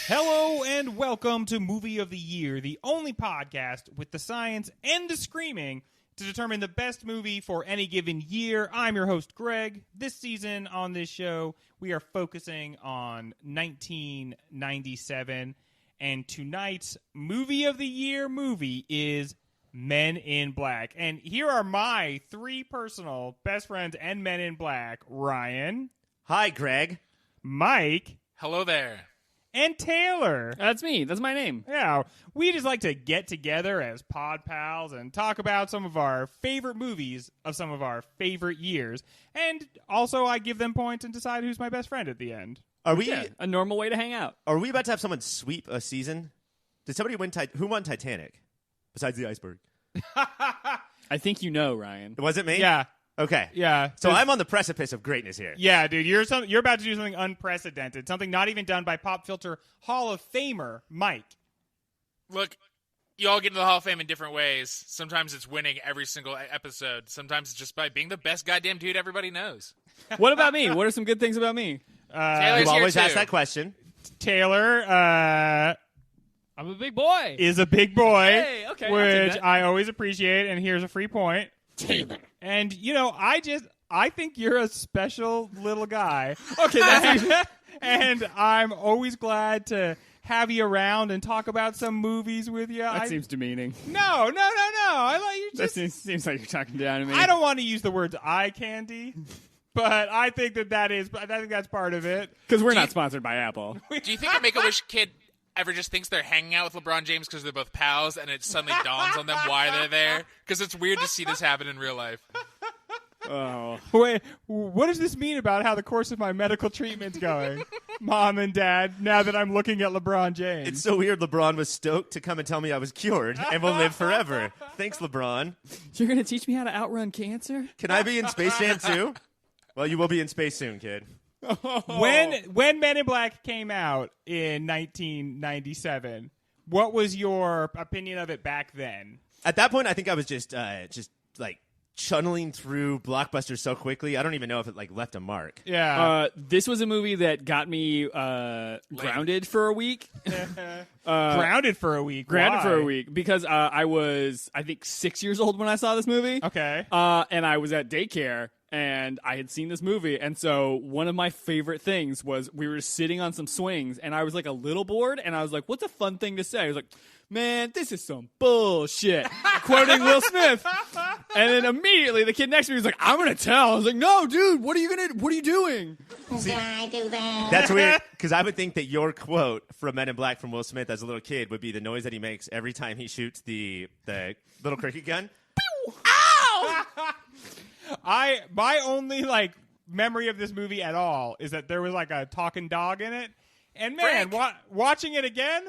Hello and welcome to Movie of the Year, the only podcast with the science and the screaming to determine the best movie for any given year. I'm your host, Greg. This season on this show, we are focusing on 1997, and tonight's Movie of the Year movie is Men in Black. And here are my three personal best friends and Men in Black: Ryan. Hi, Greg. Mike. Hello there. And Taylor. That's me. That's my name. Yeah, we just like to get together as pod pals and talk about some of our favorite movies of some of our favorite years. And also, I give them points and decide who's my best friend at the end. Are we a normal way to hang out. Are we about to have someone sweep a season? Did somebody win? Who won Titanic? Besides the iceberg. I think you know, Ryan. Was it me? Yeah. Okay. Yeah. So I'm on the precipice of greatness here. Yeah, dude, you're about to do something unprecedented, something not even done by Pop Filter Hall of Famer Mike. Look, you all get into the Hall of Fame in different ways. Sometimes it's winning every single episode. Sometimes it's just by being the best goddamn dude everybody knows. What about me? What are some good things about me? Taylor's You here always too. ask that question. Taylor I'm a big boy. is a big boy, Hey, okay, I'll take which that. I always appreciate, and here's a free point. Taylor. And, I think you're a special little guy. Okay, that's And I'm always glad to have you around and talk about some movies with you. that seems demeaning. No. I like you. That seems like you're talking down to me. I don't want to use the words eye candy, but I think that's part of it. Because we're not sponsored by Apple. Do you think a Make-A-Wish kid ever just thinks they're hanging out with LeBron James because they're both pals, and it suddenly dawns on them why they're there? Because it's weird to see this happen in real life. Oh. Wait, what does this mean about how the course of my medical treatment's going, Mom and Dad? Now that I'm looking at LeBron James, It's so weird LeBron was stoked to come and tell me I was cured and will live forever. Thanks, LeBron. You're going to teach me how to outrun cancer? Can I be in Space Jam too? Well, you will be in space soon, kid. when Men in Black came out in 1997, what was your opinion of it back then? At that point, I think I was just like channeling through blockbusters so quickly. I don't even know if it like left a mark. Yeah, This was a movie that got me grounded for a week. grounded for a week. Grounded Why? for a week because I was, I think, 6 years old when I saw this movie. Okay. And I was at daycare, and I had seen this movie. And so one of my favorite things was we were sitting on some swings, and I was like a little bored, and I was like, what's a fun thing to say? I was like, man, this is some bullshit. Quoting Will Smith. And then immediately the kid next to me was like, I'm going to tell. I was like, no, dude, what are you doing? See, I do that? that's weird because I would think that your quote from Men in Black from Will Smith as a little kid would be the noise that he makes every time he shoots the little cricket gun. My only memory of this movie at all is that there was like a talking dog in it, and man, watching it again,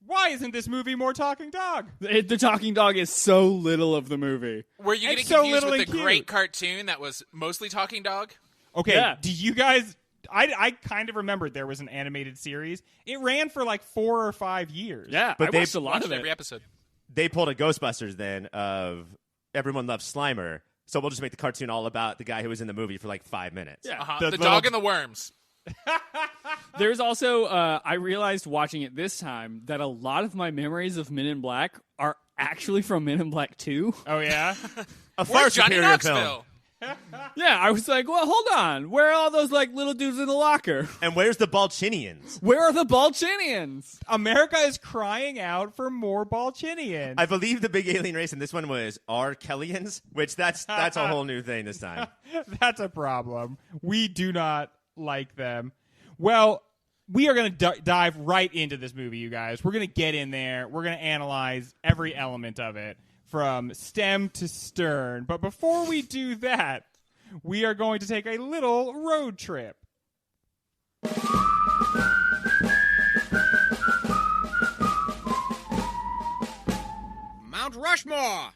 why isn't this movie more talking dog? The talking dog is so little of the movie. Were you getting It's so confused little with and the cute. great cartoon that was mostly Talking Dog? Okay, Yeah. do you guys? I kind of remembered there was an animated series. It ran for like 4 or 5 years. Yeah, But I they watched a lot Watched of it. every episode. They pulled a Ghostbusters then of Everyone Loves Slimer. So we'll just make the cartoon all about the guy who was in the movie for like 5 minutes. Yeah. Uh-huh. The The little- dog and the worms. There's also, I realized watching it this time that a lot of my memories of Men in Black are actually from Men in Black 2. Oh yeah. A far Where's Johnny superior film. Knoxville? Yeah, I was like, well, hold on. Where are all those little dudes in the locker? And where's the Balchinians? Where are the Balchinians? America is crying out for more Balchinians. I believe the big alien race in this one was R. Kellyans, which that's a whole new thing this time. That's a problem. We do not like them. Well, we are going to dive right into this movie, you guys. We're going to get in there. We're going to analyze every element of it from stem to stern. But before we do that, we are going to take a little road trip. Mount Rushmore!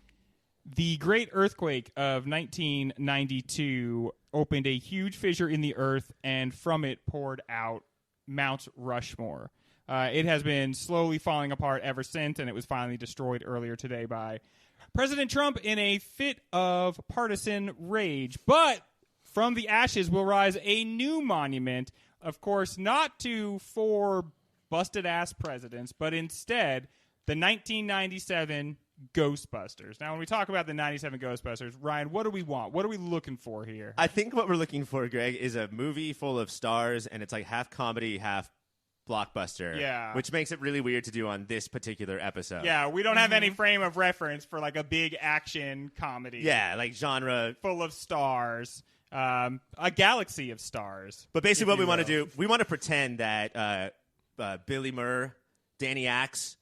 The Great Earthquake of 1992 opened a huge fissure in the earth, and from it poured out Mount Rushmore. It has been slowly falling apart ever since, and it was finally destroyed earlier today by President Trump in a fit of partisan rage. But from the ashes will rise a new monument, of course, not to 4 busted-ass presidents, but instead the 1997 Ghostbusters. Now, when we talk about the 97 Ghostbusters, Ryan, what do we want? What are we looking for here? I think what we're looking for, Greg, is a movie full of stars, and it's like half comedy, half blockbuster. Yeah. Which makes it really weird to do on this particular episode. Yeah, we don't have any frame of reference for like a big action comedy. Yeah, like genre. Full of stars. A galaxy of stars. But basically what we want to do, we want to pretend that Billy Murr, Danny Axe,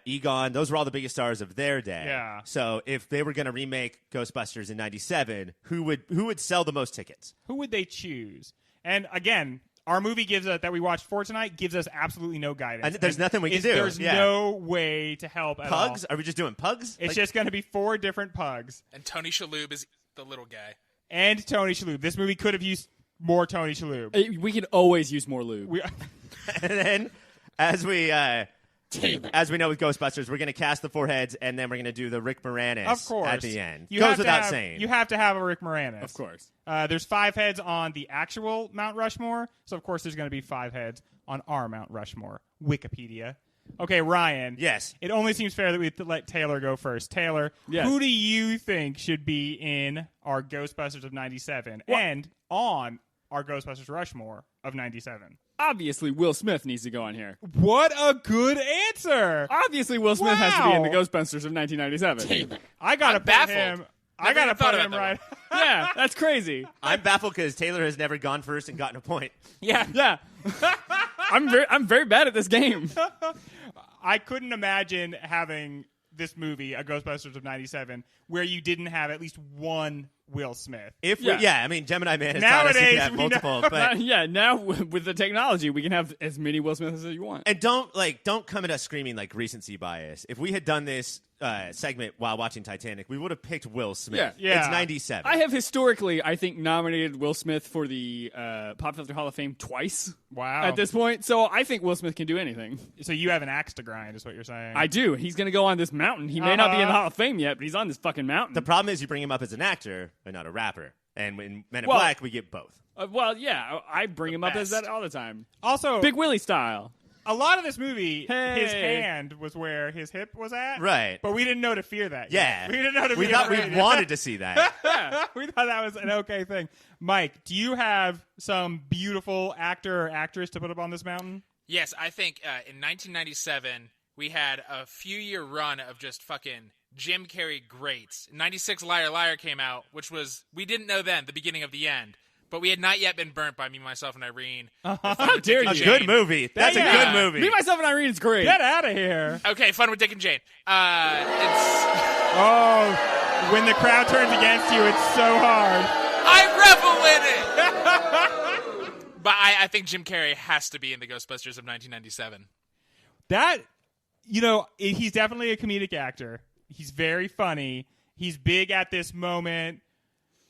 Egon, those were all the biggest stars of their day. Yeah. So if they were going to remake Ghostbusters in 97, who would sell the most tickets? Who would they choose? And again, our movie that we watched for tonight gives us absolutely no guidance. And there's nothing we can do. There's no way to help at all. Pugs? Are we just doing pugs? It's just going to be 4 different pugs. And Tony Shalhoub is the little guy. And Tony Shalhoub. This movie could have used more Tony Shalhoub. We can always use more lube. And then as we know with Ghostbusters, we're going to cast the 4 heads, and then we're going to do the Rick Moranis Of course. at the end. Goes without saying. You have to have a Rick Moranis. Of course. There's 5 heads on the actual Mount Rushmore, so of course there's going to be 5 heads on our Mount Rushmore. Wikipedia. Okay, Ryan. Yes. It only seems fair that we let Taylor go first. Taylor, Yes. who do you think should be in our Ghostbusters of 97 and on our Ghostbusters Rushmore of 97? Obviously, Will Smith needs to go on here. What a good answer! Obviously, Will Smith has to be in the Wow. Ghostbusters of 1997. I gotta I'm put baffled. him. I Never gotta even thought put about him that right. Yeah, that's crazy. I'm baffled because Taylor has never gone first and gotten a point. Yeah. I'm very bad at this game. I couldn't imagine having this movie, a Ghostbusters of 97, where you didn't have at least one Will Smith. I mean, Gemini Man has taught us you Nowadays, can have we know- multiple, but Yeah, now with the technology, we can have as many Will Smiths as you want. and don't come at us screaming like recency bias. If we had done this segment while watching Titanic, we would have picked Will Smith. Yeah. It's 97. I have historically, I think, nominated Will Smith for the Pop Filter Hall of Fame twice Wow. at this point, so I think Will Smith can do anything. So you have an axe to grind, is what you're saying. I do. He's going to go on this mountain. He may not be in the Hall of Fame yet, but he's on this fucking mountain. The problem is you bring him up as an actor and not a rapper. And in Men in Well- Black, we get both. Well, yeah, I bring him up as best. that all the time. Also, Big Willie style. a lot of this movie, Hey. his hand was where his hip was at. Right. But we didn't know to fear that. Yeah. Yet. We didn't know to We be thought we afraid. wanted to see that. We thought that was an okay thing. Mike, do you have some beautiful actor or actress to put up on this mountain? Yes, I think in 1997, we had a few-year run of just fucking Jim Carrey greats. 96 Liar Liar came out, which was, we didn't know then, the beginning of the end. But we had not yet been burnt by Me, Myself, and Irene. How dare A you? good movie. That's a Yeah. good movie. Me, Myself, and Irene is great. Get out of here. Okay, Fun with Dick and Jane. It's Oh, when the crowd turns against you, it's so hard. I revel in it! But I think Jim Carrey has to be in the Ghostbusters of 1997. That, he's definitely a comedic actor. He's very funny. He's big at this moment.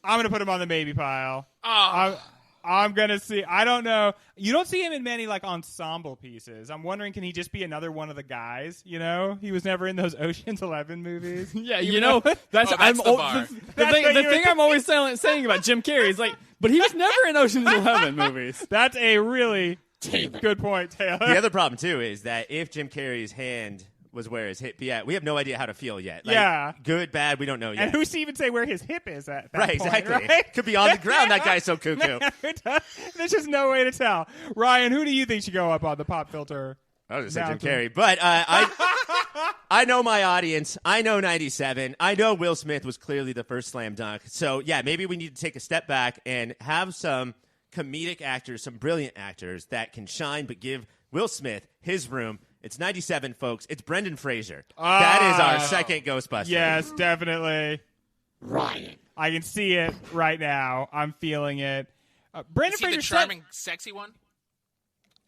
I'm going to put him on the maybe pile. Oh. I'm going to see. I don't know. You don't see him in many ensemble pieces. I'm wondering, can he just be another one of the guys? He was never in those Ocean's 11 movies. Yeah, that's the bar. The thing I'm always saying about Jim Carrey is but he was never in Ocean's 11 movies. That's a really good point, Taylor. The other problem, too, is that if Jim Carrey's hand was where his hip be at, we have no idea how to feel yet. Yeah. Good, bad, we don't know yet. And who's to even say where his hip is at that Right, point, exactly. right? Could be on the ground. That guy's so cuckoo. There's just no way to tell. Ryan, who do you think should go up on the pop filter? I was going to say Jim Mountain? Carrey. But I know my audience. I know 97. I know Will Smith was clearly the first slam dunk. So, yeah, maybe we need to take a step back and have some comedic actors, some brilliant actors that can shine but give Will Smith his room. It's 97, folks. It's Brendan Fraser. That is our second Ghostbuster. Yes, definitely. Ryan. I can see it right now. I'm feeling it. Brendan Is he the Fraser charming, sexy one?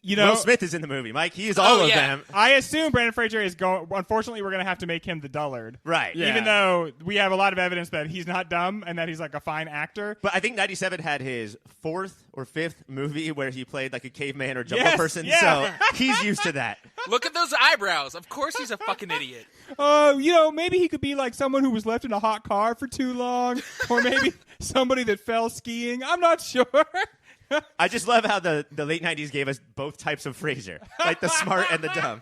You know, Will Smith is in the movie, Mike. He is all of yeah. them. I assume Brandon Fraser is going. Unfortunately, we're going to have to make him the dullard. Right. Yeah. Even though we have a lot of evidence that he's not dumb and that he's like a fine actor. But I think 97 had his 4th or 5th movie where he played like a caveman or jungle Yes, person. yeah. So he's used to that. Look at those eyebrows. Of course he's a fucking idiot. Oh, you know, maybe he could be like someone who was left in a hot car for too long, or maybe somebody that fell skiing. I'm not sure. I just love how the late 90s gave us both types of Fraser, like the smart and the dumb.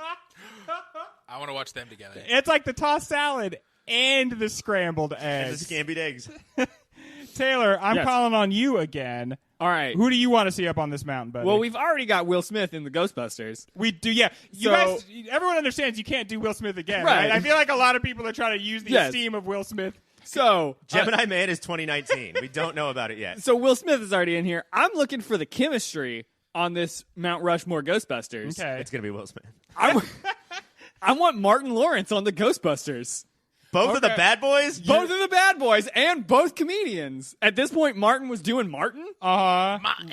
I want to watch them together. It's like the tossed salad and the scrambled And eggs. the scambied eggs. Taylor, I'm Yes. calling on you again. All right. Who do you want to see up on this mountain, buddy? Well, we've already got Will Smith in the Ghostbusters. We do, yeah. You So- guys, everyone understands you can't do Will Smith again, Right. right? I feel like a lot of people are trying to use the Yes. esteem of Will Smith. So Gemini Man is 2019. We don't know about it yet. So Will Smith is already in here. I'm looking for the chemistry on this Mount Rushmore Ghostbusters. Okay. It's going to be Will Smith. I want Martin Lawrence on the Ghostbusters. Both of the Okay. bad boys? Both of the bad boys and both comedians. At this point, Martin was doing Martin, Martin.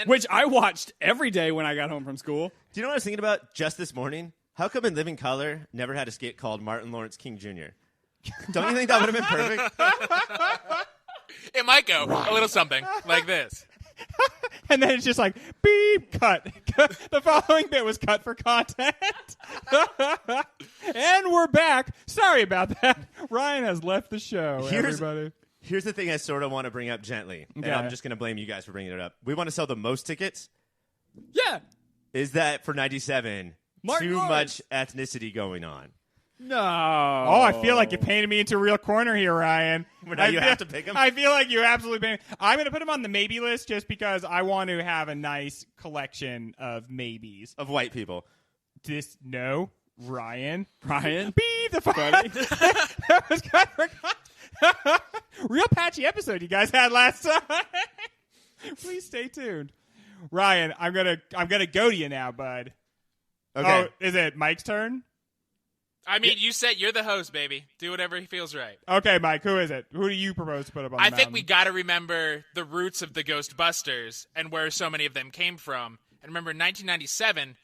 which I watched every day when I got home from school. Do you know what I was thinking about just this morning? How come in Living Color never had a skit called Martin Lawrence King Jr.? Don't you think that would have been perfect? It might go a little something like this. And then it's just like, beep, cut. The following bit was cut for content. And we're back. Sorry about that. Ryan has left the show, everybody. Here's the thing I sort of want to bring up gently, Okay. and I'm just going to blame you guys for bringing it up. We want to sell the most tickets. Yeah. Is that for 97 Martin too Lawrence. much ethnicity going on? No. Oh, I feel like you painted me into a real corner here, Ryan. Well, now you have to pick 'em? I feel like you absolutely painted. I'm going to put him on the maybe list just because I want to have a nice collection of maybes. Of white people. No, Ryan. Ryan. Beep the fuck. That was kind of real patchy episode you guys had last time. Please stay tuned. Ryan, I'm gonna go to you now, bud. Okay. Oh, is it Mike's turn? I mean, you said you're the host, baby. Do whatever he feels right. Okay, Mike, who is it? Who do you propose to put up on the I think mountain? we got to remember the roots of the Ghostbusters and where so many of them came from. And remember, in 1997,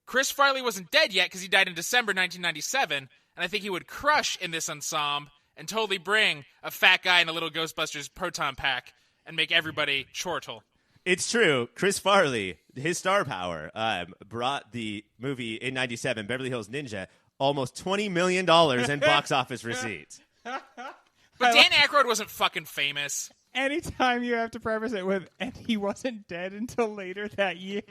Chris Farley wasn't dead yet because he died in December 1997, and I think he would crush in this ensemble and totally bring a fat guy in a little Ghostbusters proton pack and make everybody chortle. It's true. Chris Farley, his star power, brought the movie in 97, Beverly Hills Ninja, almost $20 million in box office receipts. But Dan Aykroyd wasn't fucking famous. Anytime you have to preface it with, and he wasn't dead until later that year.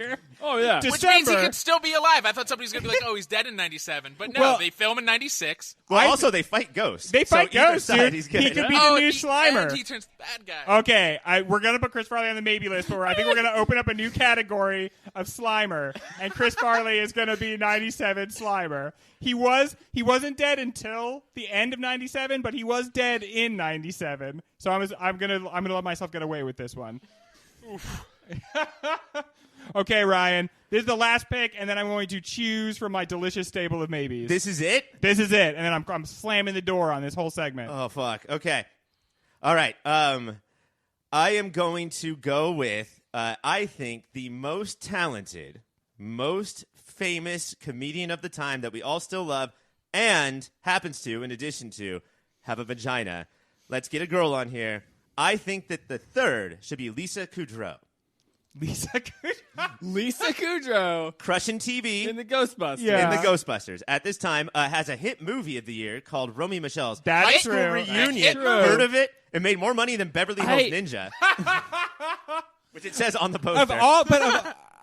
Oh, yeah. Which means he December. could still be alive. I thought somebody was going to be like, oh, he's dead in 97. But no, Well- they film in 96. Well, also, they fight ghosts. They fight so either ghosts, side, dude. he's good. He could be Oh, the new and Slimer. he turns bad guy. Okay, we're going to put Chris Farley on the maybe list, but I think we're going to open up a new category of Slimer, and Chris Farley is going to be 97 Slimer. He wasn't dead until the end of 97, but he was dead in 97. So I'm going to let myself get away with this one. Okay, Ryan, this is the last pick, and then I'm going to choose from my delicious stable of maybes. This is it? This is it, and then I'm slamming the door on this whole segment. Oh, fuck. Okay. All right. I am going to go with, I think, the most talented, most famous comedian of the time that we all still love and happens to, in addition to, have a vagina. Let's get a girl on here. I think that the third should be Lisa Kudrow. Lisa Kudrow. Lisa Kudrow Crushing TV in the Ghostbusters. Yeah. in the Ghostbusters. At this time, has a hit movie of the year called Romy Michelle's That's High School true. Reunion. True. Heard of it? It made more money than Beverly Hills Hey. Ninja. Which it says on the poster.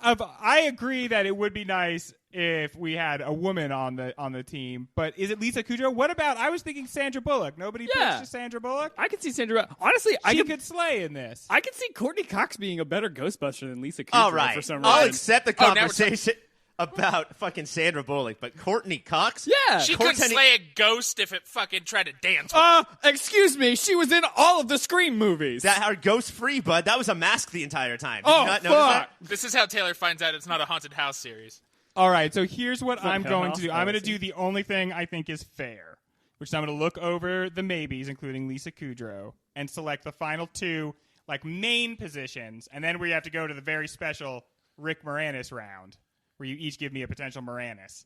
I agree that it would be nice if we had a woman on the team. But is it Lisa Kudrow? What about? I was thinking Sandra Bullock. Nobody Yeah. pitched to Sandra Bullock. I could see Sandra. Honestly, She I could slay in this. I could see Courtney Cox being a better Ghostbuster than Lisa Kudrow All right. for some I'll reason. accept the Oh, now we're conversation about fucking Sandra Bullock, but Courtney Cox? Yeah. She Courtney- couldn't slay a ghost if it fucking tried to dance with Excuse me. She was in all of the Scream movies. That are ghost free, bud. That was a mask the entire time. Did Oh, you not notice fuck. that? This is how Taylor finds out it's not a haunted house series. All right. So here's what I'm Hell going House to do. I'm going to Fantasy. do the only thing I think is fair, which is I'm going to look over the maybes, including Lisa Kudrow, and select the final two like main positions, and then we have to go to the very special Rick Moranis round. where you each give me a potential Moranis.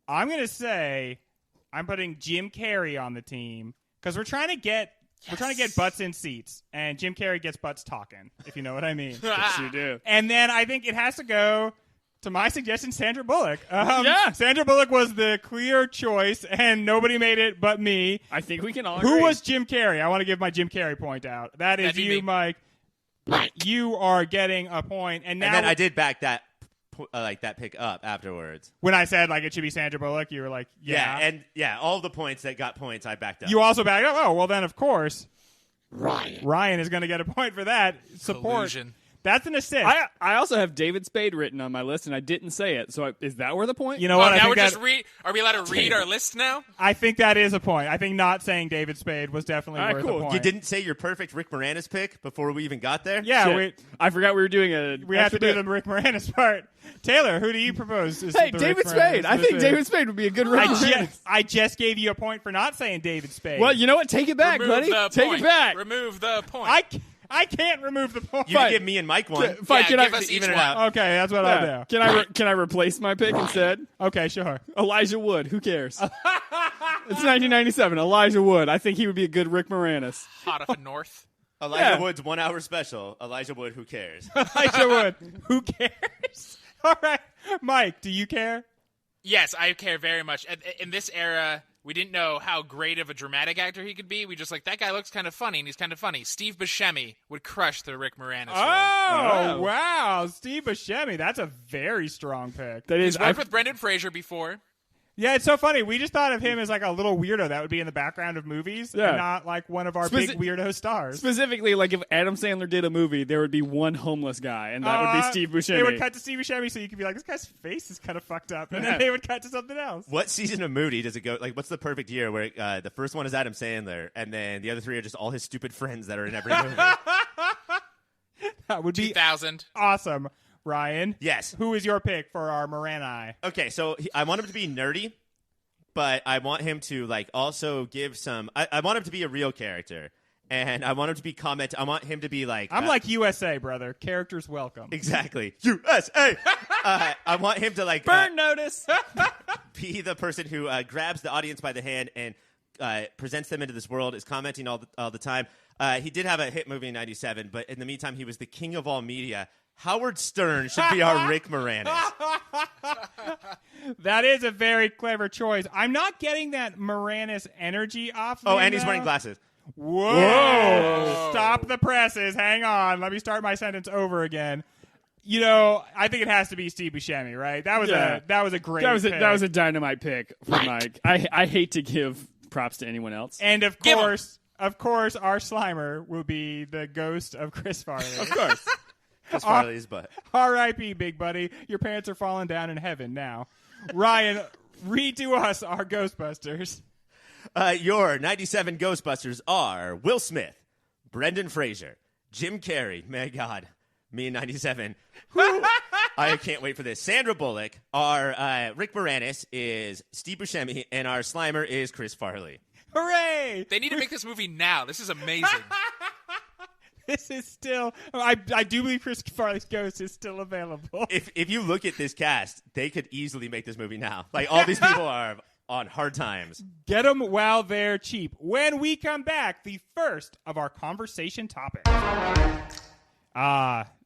I'm going to say I'm putting Jim Carrey on the team because we're trying to get butts in seats, and Jim Carrey gets butts talking, if you know what I mean. Yes, you do. And then I think it has to go to my suggestion, Sandra Bullock. Yeah. Sandra Bullock was the clear choice, and nobody made it but me. I think we can all agree. Who was Jim Carrey? I want to give my Jim Carrey point out. That is That'd be you, me. Mike. You are getting a point. And now And then I did back that pick up afterwards. when I said it should be Sandra Bullock, you were like, yeah. And all the points that got points, I backed up. You also backed up. Oh, well, then, of course, Ryan is going to get a point for that. Support. Collusion. That's an assist. I also have David Spade written on my list, and I didn't say it. So is that where the point? You know what? Now I we're think just Are we allowed to read our list now? I think that is a point. I think not saying David Spade was definitely All right, worth cool. a point. You didn't say your perfect Rick Moranis pick before we even got there? Yeah, Shit. I forgot we were doing a. we have to do extra the Rick Moranis part. Taylor, who do you propose? Is Hey, the David Rick Spade. Moranis I think versus- David Spade would be a good Rick Moranis. I just gave you a point for not saying David Spade. Well, you know what? Take it back, Remove buddy. the Take point. it back. Remove the point. I can't remove the point. You can give me and Mike one. Fine, Yeah, can I give us to even each it out. one. Okay, that's what I'll do. Can I replace my pick instead? Okay, sure. Elijah Wood. Who cares? It's 1997. Elijah Wood. I think he would be a good Rick Moranis. Hot up in north. Elijah Yeah. Wood's 1 hour special. Elijah Wood, who cares? Elijah Wood. Who cares? All right. Mike, do you care? Yes, I care very much. In this era, we didn't know how great of a dramatic actor he could be. We just that guy looks kind of funny, and he's kind of funny. Steve Buscemi would crush the Rick Moranis role. Oh, Oh. wow. Steve Buscemi. That's a very strong pick. That is. He's worked with Brendan Fraser before. Yeah, it's so funny. We just thought of him as a little weirdo that would be in the background of movies Yeah. and not one of our big weirdo stars. Specifically, if Adam Sandler did a movie, there would be one homeless guy, and that would be Steve Buscemi. They would cut to Steve Buscemi so you could be like, this guy's face is kind of fucked up. And then they would cut to something else. What season of Moody does it go? What's the perfect year where the first one is Adam Sandler, and then the other three are just all his stupid friends that are in every movie? That would be 2000. awesome. Ryan? Yes. Who is your pick for our Morani? Okay, so I want him to be nerdy, but I want him to also give some. I want him to be a real character, and I want him to be comment. I want him to be I'm like USA, brother. Characters welcome. exactly USA. I want him to Burn notice. be the person who grabs the audience by the hand and presents them into this world, is commenting all the time. He did have a hit movie in '97, but in the meantime, he was the king of all media. Howard Stern should be our Rick Moranis. That is a very clever choice. I'm not getting that Moranis energy off Oh, me, and he's though. wearing glasses. Whoa. Stop the presses. Hang on. Let me start my sentence over again. I think it has to be Steve Buscemi, right? That was a great That was pick. a dynamite pick for Mike. I hate to give props to anyone else. And of Give 'em. course, our Slimer will be the ghost of Chris Farley. Of course. Chris Farley's butt. R.I.P. Big Buddy. Your parents are falling down in heaven now. Ryan, read to us our Ghostbusters. Your 97 Ghostbusters are Will Smith, Brendan Fraser, Jim Carrey, my God, me in 97. I can't wait for this. Sandra Bullock, our Rick Moranis is Steve Buscemi, and our Slimer is Chris Farley. Hooray! They need to make this movie now. This is amazing. This is still. I do believe Chris Farley's ghost is still available. If you look at this cast, they could easily make this movie now. All these people are on hard times. Get them while they're cheap. When we come back, the first of our conversation topics.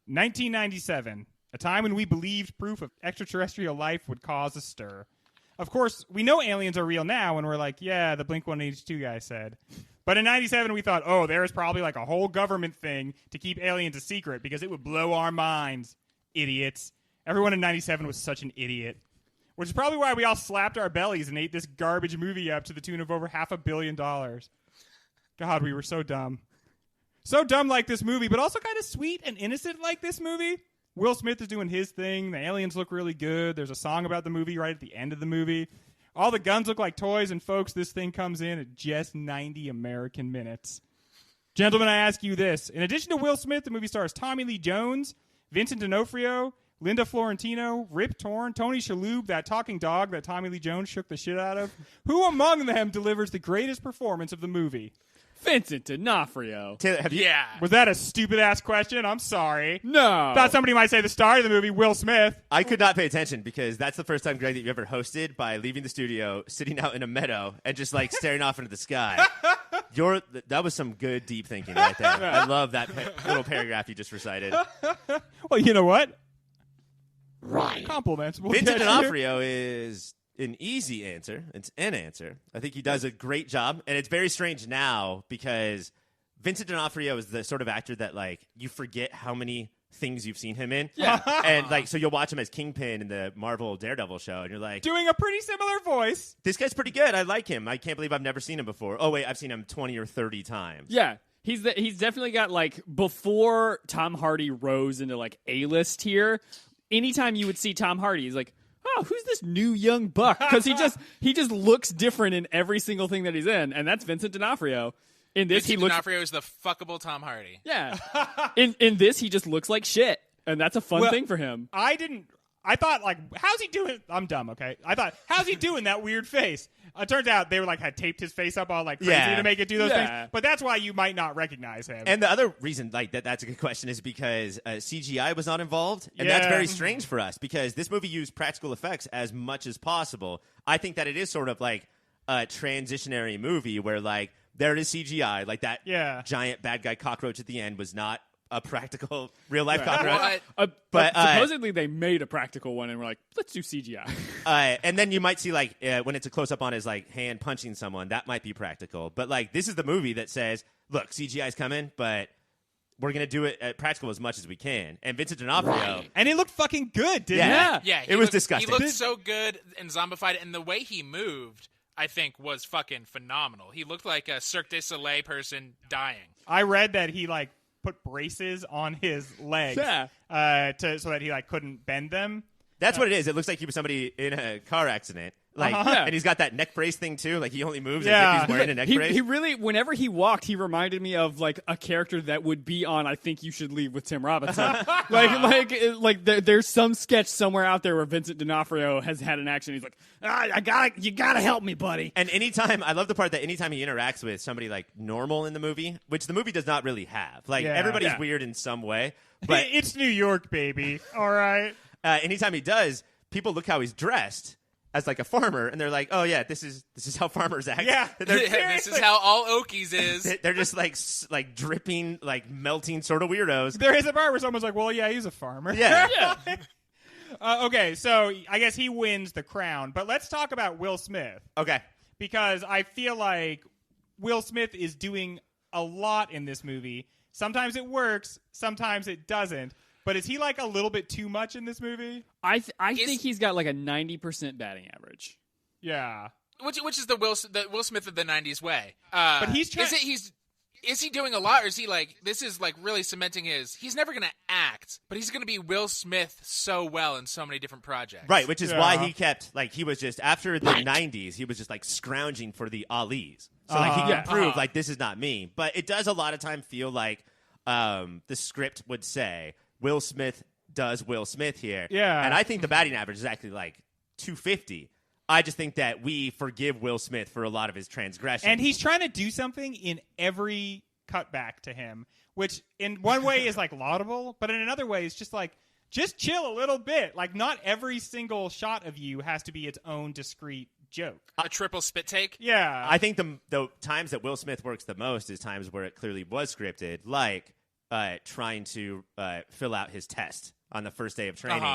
1997, a time when we believed proof of extraterrestrial life would cause a stir. Of course, we know aliens are real now, and we're like, yeah, the Blink-182 guy said. But in 97, we thought, there's probably a whole government thing to keep aliens a secret because it would blow our minds. Idiots. Everyone in 97 was such an idiot. Which is probably why we all slapped our bellies and ate this garbage movie up to the tune of over $500 million. God, we were so dumb. So dumb like this movie, but also kind of sweet and innocent like this movie. Will Smith is doing his thing. The aliens look really good. There's a song about the movie right at the end of the movie. All the guns look like toys, and folks, this thing comes in at just 90 American minutes. Gentlemen, I ask you this. In addition to Will Smith, the movie stars Tommy Lee Jones, Vincent D'Onofrio, Linda Florentino, Rip Torn, Tony Shalhoub, that talking dog that Tommy Lee Jones shook the shit out of. Who among them delivers the greatest performance of the movie? Vincent D'Onofrio. Taylor, have you? Yeah. Was that a stupid ass question? I'm sorry. No. Thought somebody might say the star of the movie, Will Smith. I could not pay attention because that's the first time, Greg, that you ever hosted by leaving the studio, sitting out in a meadow, and just like staring off into the sky. That was some good deep thinking right there. I love that little paragraph you just recited. Well, you know what? Right. Compliments. We'll Vincent get you. D'Onofrio is an easy answer. It's an answer. I think he does a great job, and it's very strange now because Vincent D'Onofrio is the sort of actor that like you forget how many things you've seen him in. Yeah. And like so you'll watch him as Kingpin in the Marvel Daredevil show, and you're like, Doing a pretty similar voice. this guy's pretty good. I like him. I can't believe I've never seen him before. Oh wait, I've seen him 20 or 30 times. Yeah. He's definitely got, like, before Tom Hardy rose into, like, A-list here, anytime you would see Tom Hardy, he's like, oh, who's this new young buck? Because he just looks different in every single thing that he's in, and that's Vincent D'Onofrio. In this, Vincent he looks... D'Onofrio is the fuckable Tom Hardy. Yeah. In this, he just looks like shit, and that's a fun Well, thing for him. I thought, like, how's he doing? I'm dumb, okay? I thought, how's he doing that weird face? It turns out they were like had taped his face up all like crazy Yeah. to make it do those Yeah. things. But that's why you might not recognize him. And the other reason, like that's a good question, is because CGI was not involved, and that's Yeah. very strange for us because this movie used practical effects as much as possible. I think that it is sort of like a transitionary movie where like there is CGI, like that giant bad guy cockroach at the end was not a practical real life cockroach. What? But supposedly they made a practical one, and we're like, let's do CGI. And then you might see like when it's a close up on his like hand punching someone, that might be practical. But like this is the movie that says, look, CGI is coming, but we're gonna do it at practical as much as we can. And Vincent D'Onofrio, and it looked fucking good, didn't Yeah. it? Yeah, It was disgusting. He looked so good and zombified, and the way he moved, I think, was fucking phenomenal. He looked like a Cirque du Soleil person dying. I read that he like put braces on his legs so that he like couldn't bend them. that's what it is. It looks like he was somebody in a car accident. Like, and he's got that neck brace thing too. Like he only moves as if he's wearing a neck brace. He really, whenever he walked, he reminded me of like a character that would be on I Think You Should Leave with Tim Robinson. There's some sketch somewhere out there where Vincent D'Onofrio has had an action. He's like, you gotta help me, buddy. And anytime, I love the part that anytime he interacts with somebody like normal in the movie, which the movie does not really have. Like everybody's weird in some way, but It's New York, baby. All right. anytime he does, people look how he's dressed as like a farmer, and they're like, "Oh yeah, this is how farmers act." Yeah. This is how all Okies is. They're just like dripping, like melting sort of weirdos. There is a part where someone's like, well, yeah, he's a farmer. Yeah. Okay, so I guess he wins the crown. But let's talk about Will Smith. Okay. Because I feel like Will Smith is doing a lot in this movie. Sometimes it works, sometimes it doesn't. But is he like a little bit too much in this movie? I think he's got like a 90% batting average. Yeah. Which is the Will Smith of the '90s way. But he's trying. Is he doing a lot, or is he like this is like really cementing his? He's never gonna act, but he's gonna be Will Smith so well in so many different projects. Right, which is why he kept like he was just after the '90s, he was just like scrounging for the Alis. So like he could prove like this is not me. But it does a lot of time feel like the script would say Will Smith does Will Smith here. Yeah. And I think the batting average is actually like 250. I just think that we forgive Will Smith for a lot of his transgressions. And he's trying to do something in every cutback to him, which in one way is like laudable, but in another way is just like, just chill a little bit. Like not every single shot of you has to be its own discrete joke. A triple spit take. Yeah. I think the times that Will Smith works the most is times where it clearly was scripted, like trying to fill out his test on the first day of training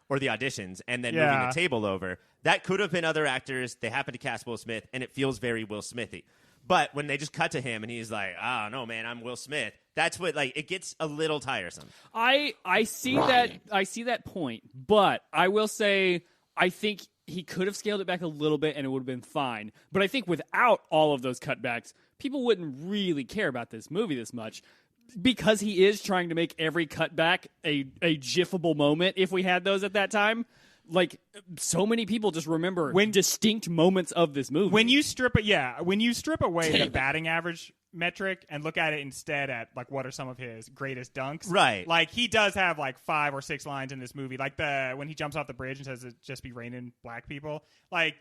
or the auditions and then moving the table over. That could have been other actors. They happened to cast Will Smith, and it feels very Will Smithy. But when they just cut to him and he's like, "Oh no, man, I'm Will Smith," that's what like it gets a little tiresome. I see that point, but I will say I think he could have scaled it back a little bit and it would have been fine. But I think without all of those cutbacks, people wouldn't really care about this movie this much. Because he is trying to make every cutback a gifable moment. If we had those at that time, like so many people just remember distinct moments of this movie. When you strip away the batting average metric and look at it instead at like what are some of his greatest dunks. Right. Like he does have like 5 or 6 lines in this movie. Like when he jumps off the bridge and says it just be raining black people. Like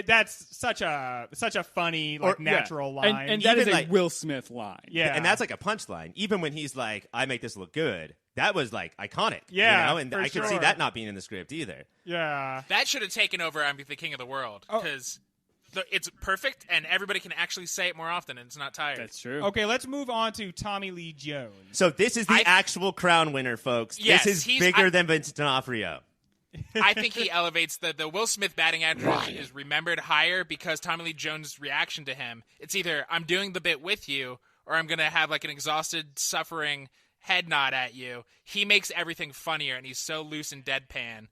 that's such a funny like natural line. And that is Even, a like, Will Smith line. Yeah. And that's like a punchline. Even when he's like, I make this look good. That was like iconic. Yeah, You know? And for I could see sure. that not being in the script either. Yeah. That should have taken over I'm the King of the World because it's perfect and everybody can actually say it more often and it's not tired. That's true. Okay, let's move on to Tommy Lee Jones. So this is the actual crown winner, folks. Yes, this is bigger than Vincent D'Onofrio. I think he elevates the Will Smith batting average is remembered higher because Tommy Lee Jones' reaction to him. It's either I'm doing the bit with you or I'm going to have like an exhausted, suffering head nod at you. He makes everything funnier and he's so loose and deadpan.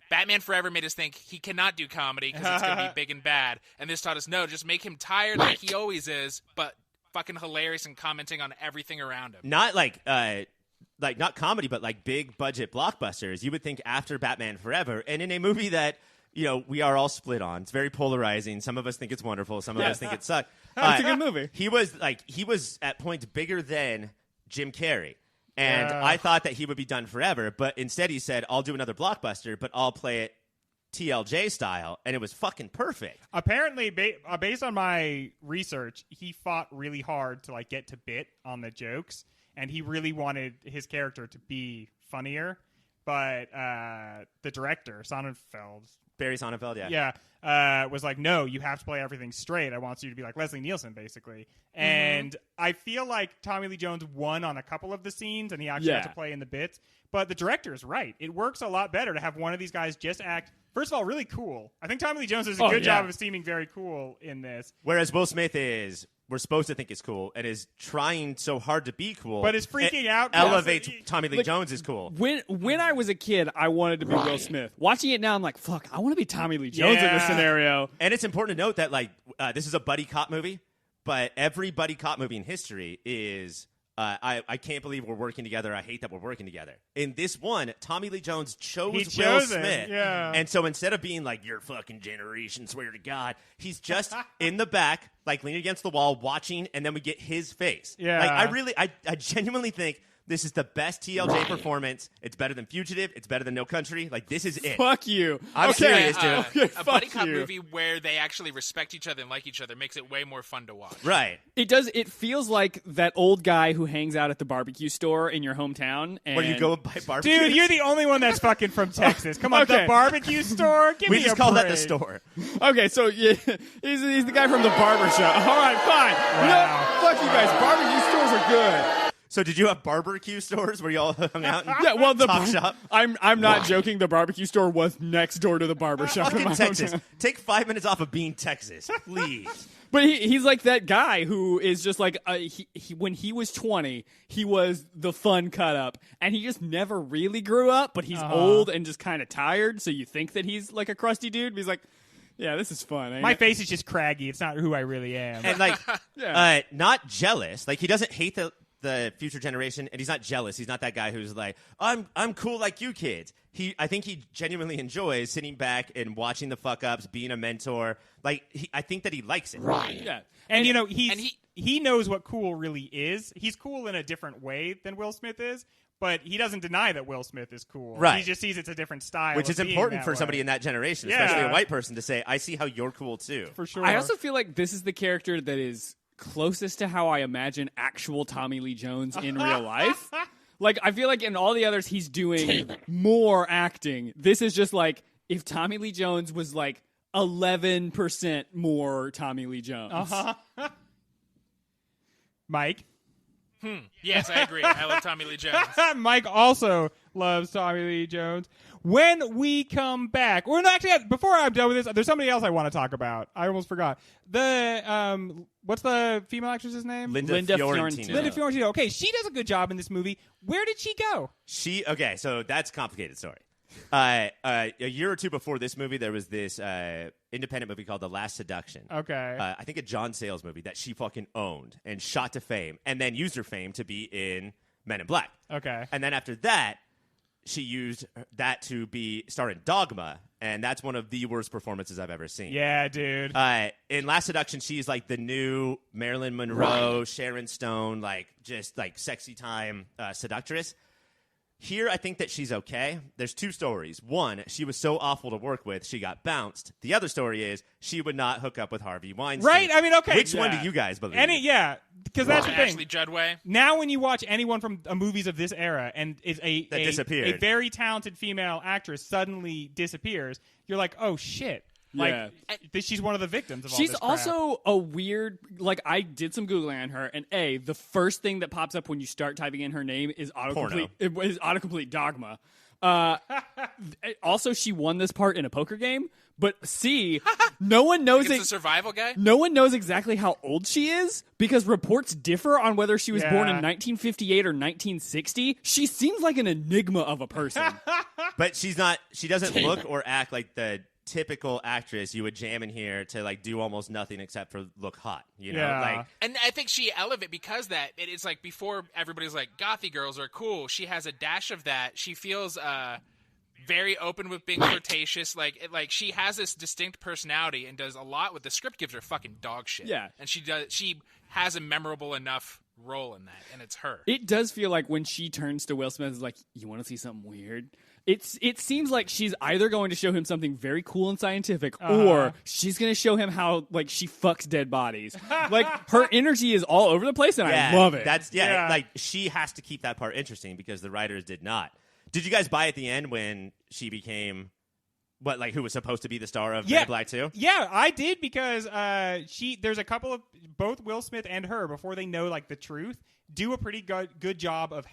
Batman Forever made us think he cannot do comedy because it's going to be big and bad. And this taught us, no, just make him tired like he always is, but fucking hilarious and commenting on everything around him. Not like not comedy, but like big budget blockbusters. You would think after Batman Forever, and in a movie that we are all split on. It's very polarizing. Some of us think it's wonderful. Some of us think it sucked. It's a good movie. He was at points bigger than Jim Carrey. And I thought that he would be done forever, but instead he said, I'll do another blockbuster, but I'll play it TLJ style, and it was fucking perfect. Apparently, based on my research, he fought really hard to like get to bit on the jokes, and he really wanted his character to be funnier. But the director, Sonnenfeld, Barry Sonnenfeld, was like, no, you have to play everything straight. I want you to be like Leslie Nielsen, basically. And I feel like Tommy Lee Jones won on a couple of the scenes, and he actually had to play in the bits. But the director is right. It works a lot better to have one of these guys just act, first of all, really cool. I think Tommy Lee Jones does a good job of seeming very cool in this. Whereas Will Smith we're supposed to think is cool and is trying so hard to be cool. But is freaking out. Elevates Tommy Lee Jones is cool. When I was a kid, I wanted to be Will Smith. Watching it now, I'm like, fuck, I want to be Tommy Lee Jones in this scenario. And it's important to note that this is a buddy cop movie, but every buddy cop movie in history is I can't believe we're working together. I hate that we're working together. In this one, Tommy Lee Jones chose Will Smith. Yeah. And so instead of being like, your fucking generation, swear to God, he's just in the back, like leaning against the wall, watching, and then we get his face. Yeah. Like, I genuinely think this is the best TLJ performance. It's better than Fugitive. It's better than No Country. Like, this is it. Fuck you. I'm serious, dude. A buddy fuck cop you. movie where they actually respect each other and like each other makes it way more fun to watch. Right. It does. It feels like that old guy who hangs out at the barbecue store in your hometown. And Where you go and buy barbecue. Dude, you're the only one that's fucking from Texas. Come on, Okay. the barbecue store? Give We me just a call that the break. store. Okay, so yeah, he's the guy from the barber shop. All right, fine. You know what? Fuck you guys. Barbecue stores are good. So did you have barbecue stores where you all hung out? And Yeah, well, talk shop? I'm not joking. The barbecue store was next door to the barber shop in Fucking my Texas. hometown. Take 5 minutes off of being Texas, please. But he's like that guy who is just like when he was 20, he was the fun cut up, and he just never really grew up. But he's old and just kind of tired, so you think that he's like a crusty dude. But he's like, yeah, this is fun. Ain't My it? face is just craggy. It's not who I really am. And like, Yeah. not jealous. Like he doesn't hate the future generation, and he's not jealous. He's not that guy who's like, I'm cool like you kids. I think he genuinely enjoys sitting back and watching the fuck ups, being a mentor. Like I think that he likes it. Yeah. And you know, he knows what cool really is. He's cool in a different way than Will Smith is, but he doesn't deny that Will Smith is cool. Right. He just sees it's a different style. Which of is being important that for way. somebody in that generation, Yeah. especially a white person, to say, I see how you're cool too. For sure. I also feel like this is the character that is closest to how I imagine actual Tommy Lee Jones in real life. Like, I feel like in all the others, he's doing more acting. This is just like if Tommy Lee Jones was like 11% more Tommy Lee Jones. Mike. Yes, I agree. I love Tommy Lee Jones. Mike also loves Tommy Lee Jones. When we come back, or no, actually, before I'm done with this, there's somebody else I want to talk about. I almost forgot. What's the female actress's name? Linda Linda Fiorentino. Fiorentino. Linda Fiorentino. Okay, she does a good job in this movie. Where did she go? Okay, so that's a complicated story. A year or two before this movie, there was this independent movie called The Last Seduction. Okay. I think a John Sayles movie that she fucking owned and shot to fame, and then used her fame to be in Men in Black. Okay. And then after that, she used that to star in Dogma, and that's one of the worst performances I've ever seen. Yeah, dude. In Last Seduction, she's like the new Marilyn Monroe, Sharon Stone, like just like sexy time seductress. Here, I think that she's okay. There's two stories. One, she was so awful to work with, she got bounced. The other story is she would not hook up with Harvey Weinstein. Right? I mean, okay. Which one do you guys believe? Because that's the thing. Ashley Judway. Now, when you watch anyone from movies of this era and is a very talented female actress suddenly disappears, you're like, oh shit. Like, she's one of the victims of all this crap. She's also a weird, like, I did some Googling on her, and the first thing that pops up when you start typing in her name is autocomplete. It is autocomplete Dogma. Also, she won this part in a poker game, but C, no one knows It's a survival guy? No one knows exactly how old she is because reports differ on whether she was born in 1958 or 1960. She seems like an enigma of a person. But she's not. She doesn't look or act like the typical actress you would jam in here to like do almost nothing except for look hot, you know? Like, and I think she elevated because that it's like before everybody's like gothy girls are cool. She has a dash of that. She feels very open with being flirtatious. Like she has this distinct personality and does a lot with the script. Gives her fucking dog shit. Yeah, and she has a memorable enough role in that, and it's her. It does feel like when she turns to Will Smith, is like, you want to see something weird? It seems like she's either going to show him something very cool and scientific, or she's going to show him how like she fucks dead bodies. Like her energy is all over the place, and I love it. That's like she has to keep that part interesting because the writers did not. Did you guys buy at the end when she became who was supposed to be the star of Men in Black 2? Yeah, I did because there's a couple of both Will Smith and her before they know like the truth do a pretty good job of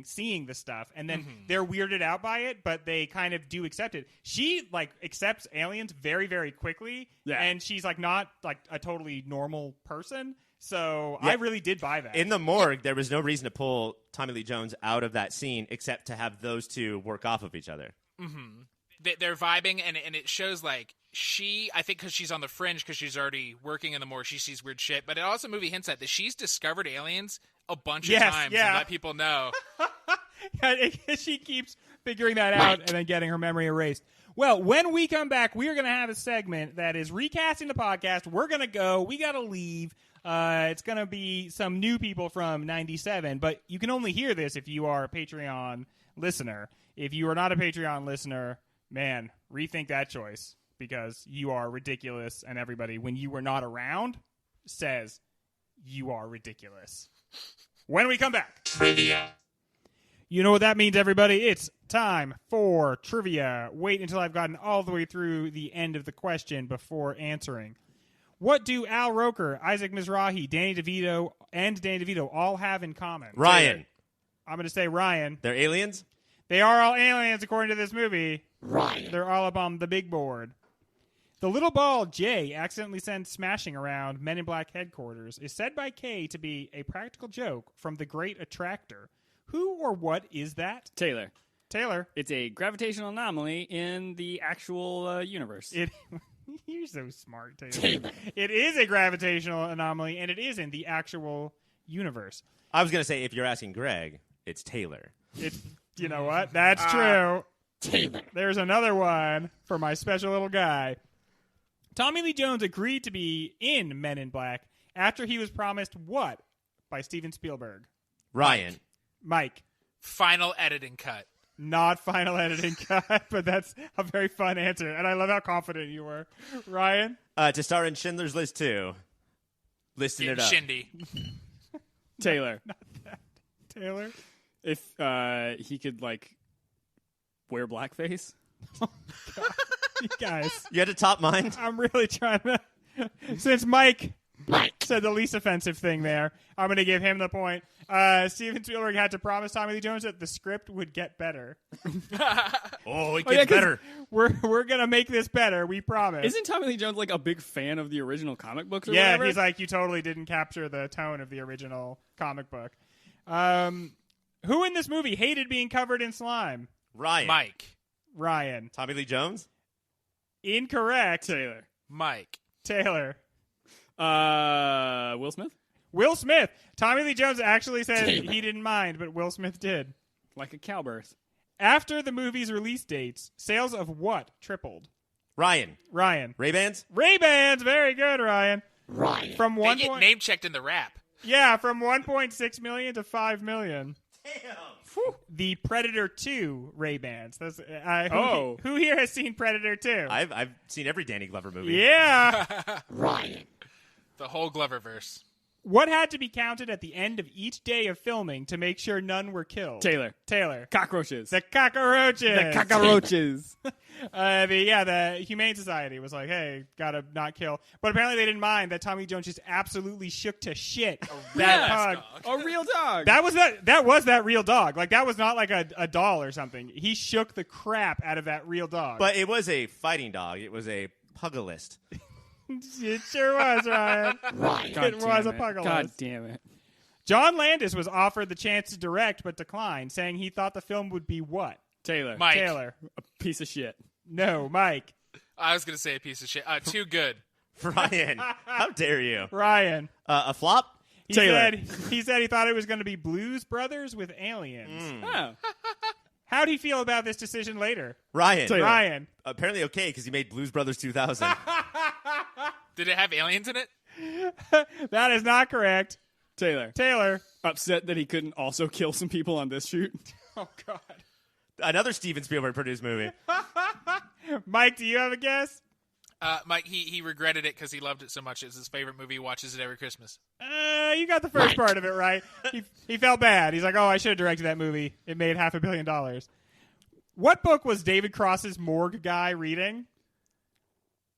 seeing the stuff, and then they're weirded out by it, but they kind of do accept it. She like accepts aliens very, very quickly, and she's like not like a totally normal person. So I really did buy that. In the morgue, there was no reason to pull Tommy Lee Jones out of that scene except to have those two work off of each other. Mm-hmm. They're vibing, and it shows like I think because she's on the fringe because she's already working in the morgue, she sees weird shit. But it also movie hints at that she's discovered aliens a bunch of times and let people know. She keeps figuring that out and then getting her memory erased. Well, when we come back, we are going to have a segment that is recasting the podcast. We're going to go. We got to leave. It's going to be some new people from 97, but you can only hear this if you are a Patreon listener. If you are not a Patreon listener, man, rethink that choice because you are ridiculous, and everybody, when you were not around, says you are ridiculous. When we come back. Trivia. You know what that means, everybody. It's time for trivia. Wait until I've gotten all the way through the end of the question before answering. What do Al Roker, Isaac Mizrahi, Danny DeVito all have in common? Ryan. I'm going to say Ryan. They're aliens? They are all aliens, according to this movie. Ryan. They're all up on the big board. The little ball Jay accidentally sent smashing around Men in Black headquarters is said by Kay to be a practical joke from The Great Attractor. Who or what is that? Taylor. It's a gravitational anomaly in the actual universe. You're so smart, Taylor. It is a gravitational anomaly, and it is in the actual universe. I was going to say, if you're asking Greg, it's Taylor. You know what? That's true. Taylor. There's another one for my special little guy. Tommy Lee Jones agreed to be in Men in Black after he was promised what by Steven Spielberg? Ryan. Mike. Final editing cut. Not final editing cut, but that's a very fun answer, and I love how confident you were. Ryan? To star in Schindler's List 2. Listing it up. Shindy. Taylor. Not that. Taylor? If he could, like, wear blackface. Oh, God. You guys. You had to top mine? I'm really trying to... Since Mike said the least offensive thing there, I'm going to give him the point. Steven Spielberg had to promise Tommy Lee Jones that the script would get better. It gets better. We're going to make this better, we promise. Isn't Tommy Lee Jones like a big fan of the original comic books or yeah, whatever? He's like, you totally didn't capture the tone of the original comic book. Who in this movie hated being covered in slime? Ryan. Mike. Ryan. Tommy Lee Jones? Incorrect. Taylor. Mike. Taylor. Will Smith? Will Smith. Tommy Lee Jones actually said he didn't mind, but Will Smith did. Like a cowbirth. After the movie's release dates, sales of what tripled? Ryan. Ray-Bans? Ray-Bans? Ray-Bans, very good, Ryan. From They one get point, name checked in the rap. yeah, from 1.6 million to 5 million. Damn. The Predator 2 Ray-Bans. That's, who here has seen Predator 2? I've seen every Danny Glover movie. Yeah. The whole Gloververse. What had to be counted at the end of each day of filming to make sure none were killed? Taylor. The Cockroaches. cockroaches. The Humane Society was like, hey, gotta not kill. But apparently they didn't mind that Tommy Jones just absolutely shook to shit that pug. A real dog. That was that real dog. Like, that was not like a doll or something. He shook the crap out of that real dog. But it was a fighting dog. It was a pugilist. It sure was, Ryan. It was a pugilist. God damn it. John Landis was offered the chance to direct but declined, saying he thought the film would be what? Taylor. Mike. Taylor. A piece of shit. No, Mike. I was going to say a piece of shit. Too good. Ryan, how dare you? Ryan. A flop? He Taylor. said he thought it was going to be Blues Brothers with aliens. Oh. How'd he feel about this decision later? Ryan. Taylor. Ryan. Apparently okay because he made Blues Brothers 2000. Did it have aliens in it? That is not correct. Taylor. Taylor. Upset that he couldn't also kill some people on this shoot. Oh, God. Another Steven Spielberg produced movie. Mike, do you have a guess? Mike, he regretted it because he loved it so much. It's his favorite movie. He watches it every Christmas. You got the first part of it right. He felt bad. He's like, oh, I should have directed that movie. It made $500 million. What book was David Cross's morgue guy reading?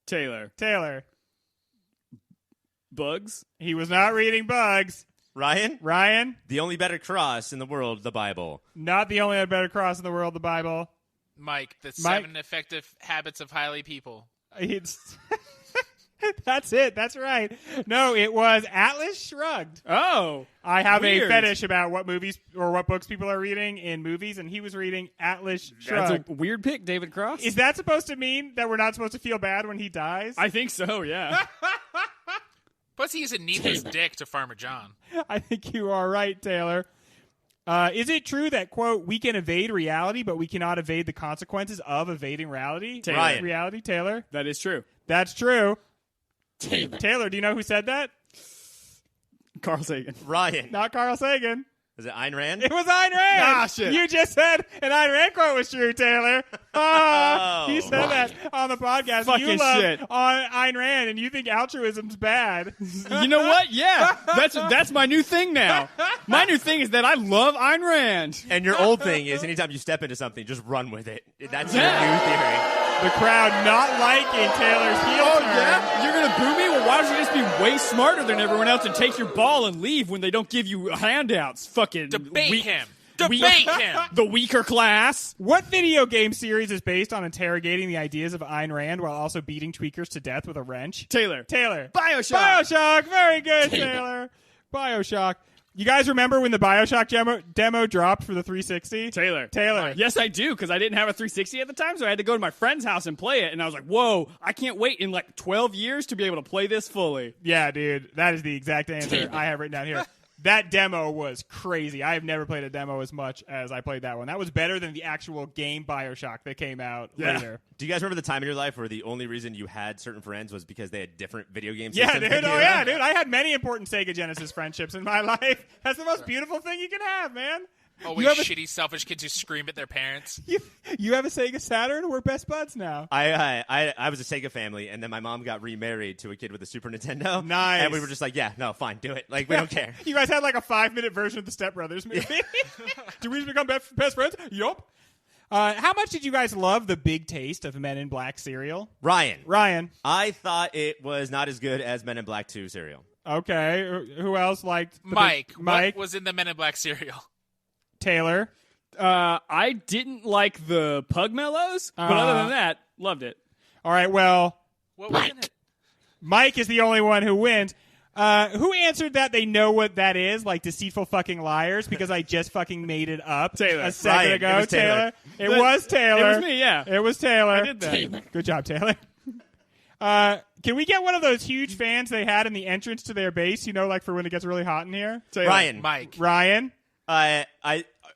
Taylor. Bugs. He was not reading Bugs. Ryan? The only better cross in the world, the Bible. Not the only better cross in the world, the Bible. Mike, the 7 effective habits of highly people. It's That's it. That's right. No, it was Atlas Shrugged. Oh. I have weird. a fetish about what movies or what books people are reading in movies, and he was reading Atlas Shrugged. That's a weird pick, David Cross. Is that supposed to mean that we're not supposed to feel bad when he dies? I think so, yeah. Plus, he's a needless dick to Farmer John. I think you are right, Taylor. Is it true that, quote, we can evade reality, but we cannot evade the consequences of evading reality? Taylor. Ryan. Reality, Taylor? That is true. That's true. Taylor, do you know who said that? Carl Sagan. Ryan. Not Carl Sagan. Is it Ayn Rand? It was Ayn Rand. Ah, shit. You just said an Ayn Rand quote was true, Taylor. You said that on the podcast. Fucking you love shit. on Ayn Rand, and you think altruism's bad. You know what? Yeah. That's my new thing now. My new thing is that I love Ayn Rand. And your old thing is anytime you step into something, just run with it. That's your new theory. The crowd not liking Taylor's heel Oh, turn. yeah? You're going to boo me? Well, why don't you just be way smarter than everyone else and take your ball and leave when they don't give you handouts? Fucking Debate him. we- Debate him. The weaker class. What video game series is based on interrogating the ideas of Ayn Rand while also beating tweakers to death with a wrench? Taylor. Taylor. Bioshock. Bioshock. Very good, Taylor. Bioshock. You guys remember when the Bioshock demo dropped for the 360? Taylor. Yes, I do, because I didn't have a 360 at the time, so I had to go to my friend's house and play it, and I was like, whoa, I can't wait in like 12 years to be able to play this fully. Yeah, dude. That is the exact answer I have written down here. That demo was crazy. I have never played a demo as much as I played that one. That was better than the actual game Bioshock that came out later. Do you guys remember the time in your life where the only reason you had certain friends was because they had different video game Yeah, systems? dude. than Oh, you? yeah, dude. I had many important Sega Genesis friendships in my life. That's the most beautiful thing you can have, man. Always shitty, selfish kids who scream at their parents. You have a Sega Saturn? We're best buds now. I was a Sega family, and then my mom got remarried to a kid with a Super Nintendo. Nice. And we were just like, yeah, no, fine, do it. Like, we don't care. You guys had like a 5-minute version of the Step Brothers movie. Did we just become best friends? Yup. How much did you guys love the big taste of Men in Black cereal? Ryan. I thought it was not as good as Men in Black 2 cereal. Okay. Who else liked the Mike. Mike. What was in the Men in Black cereal? Taylor. I didn't like the Pug Mellows, but other than that, loved it. All right, well, What was in it? Mike is the only one who wins. Who answered that they know what that is, like deceitful fucking liars, because I just fucking made it up Taylor. a second Ryan, ago. it was Taylor. It was Taylor. It was me, yeah. It was Taylor. I did that. Good job, Taylor. Can we get one of those huge fans they had in the entrance to their base, you know, like for when it gets really hot in here? Taylor. Ryan. Mike. Ryan?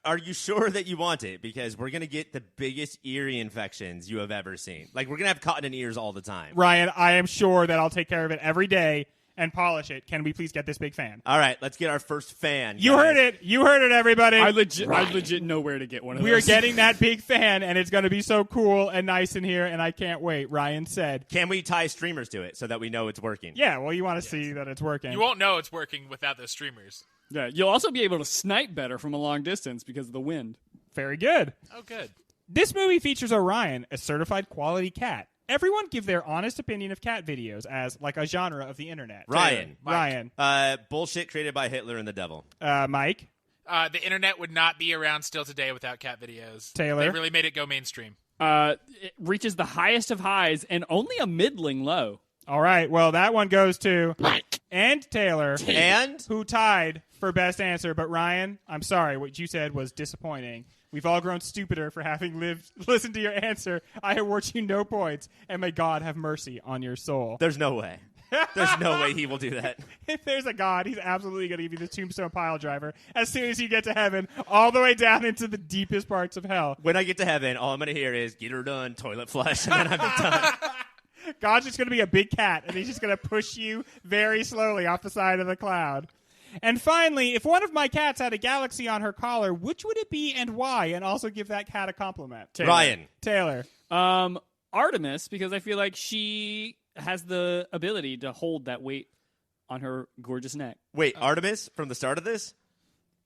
Are you sure that you want it? Because we're going to get the biggest ear infections you have ever seen. Like, we're going to have cotton in ears all the time. Ryan, I am sure that I'll take care of it every day and polish it. Can we please get this big fan? All right, let's get our first fan. You heard it. You heard it, everybody. I legit know where to get one of We those. are getting that big fan, and it's going to be so cool and nice in here, and I can't wait. Ryan said. Can we tie streamers to it so that we know it's working? Yeah, well, you want to see that it's working. You won't know it's working without those streamers. Yeah, you'll also be able to snipe better from a long distance because of the wind. Very good. Oh, good. This movie features Orion, a certified quality cat. Everyone give their honest opinion of cat videos as like a genre of the internet. Ryan. Ryan. Bullshit created by Hitler and the devil. Mike. The internet would not be around still today without cat videos. Taylor? They really made it go mainstream. It reaches the highest of highs and only a middling low. All right. Well, that one goes to and Taylor, And who tied for best answer. But Ryan, I'm sorry. What you said was disappointing. We've all grown stupider for having listened to your answer. I award you no points, and may God have mercy on your soul. there's no way. There's no way he will do that. If there's a God, he's absolutely going to give you the tombstone pile driver as soon as you get to heaven, all the way down into the deepest parts of hell. When I get to heaven, all I'm going to hear is, get her done, toilet flush, and then I'm done. God's just going to be a big cat, and he's just going to push you very slowly off the side of the cloud. And finally, if one of my cats had a galaxy on her collar, which would it be and why? And also give that cat a compliment. Ryan. Taylor. Artemis, because I feel like she has the ability to hold that weight on her gorgeous neck. Wait, Artemis from the start of this?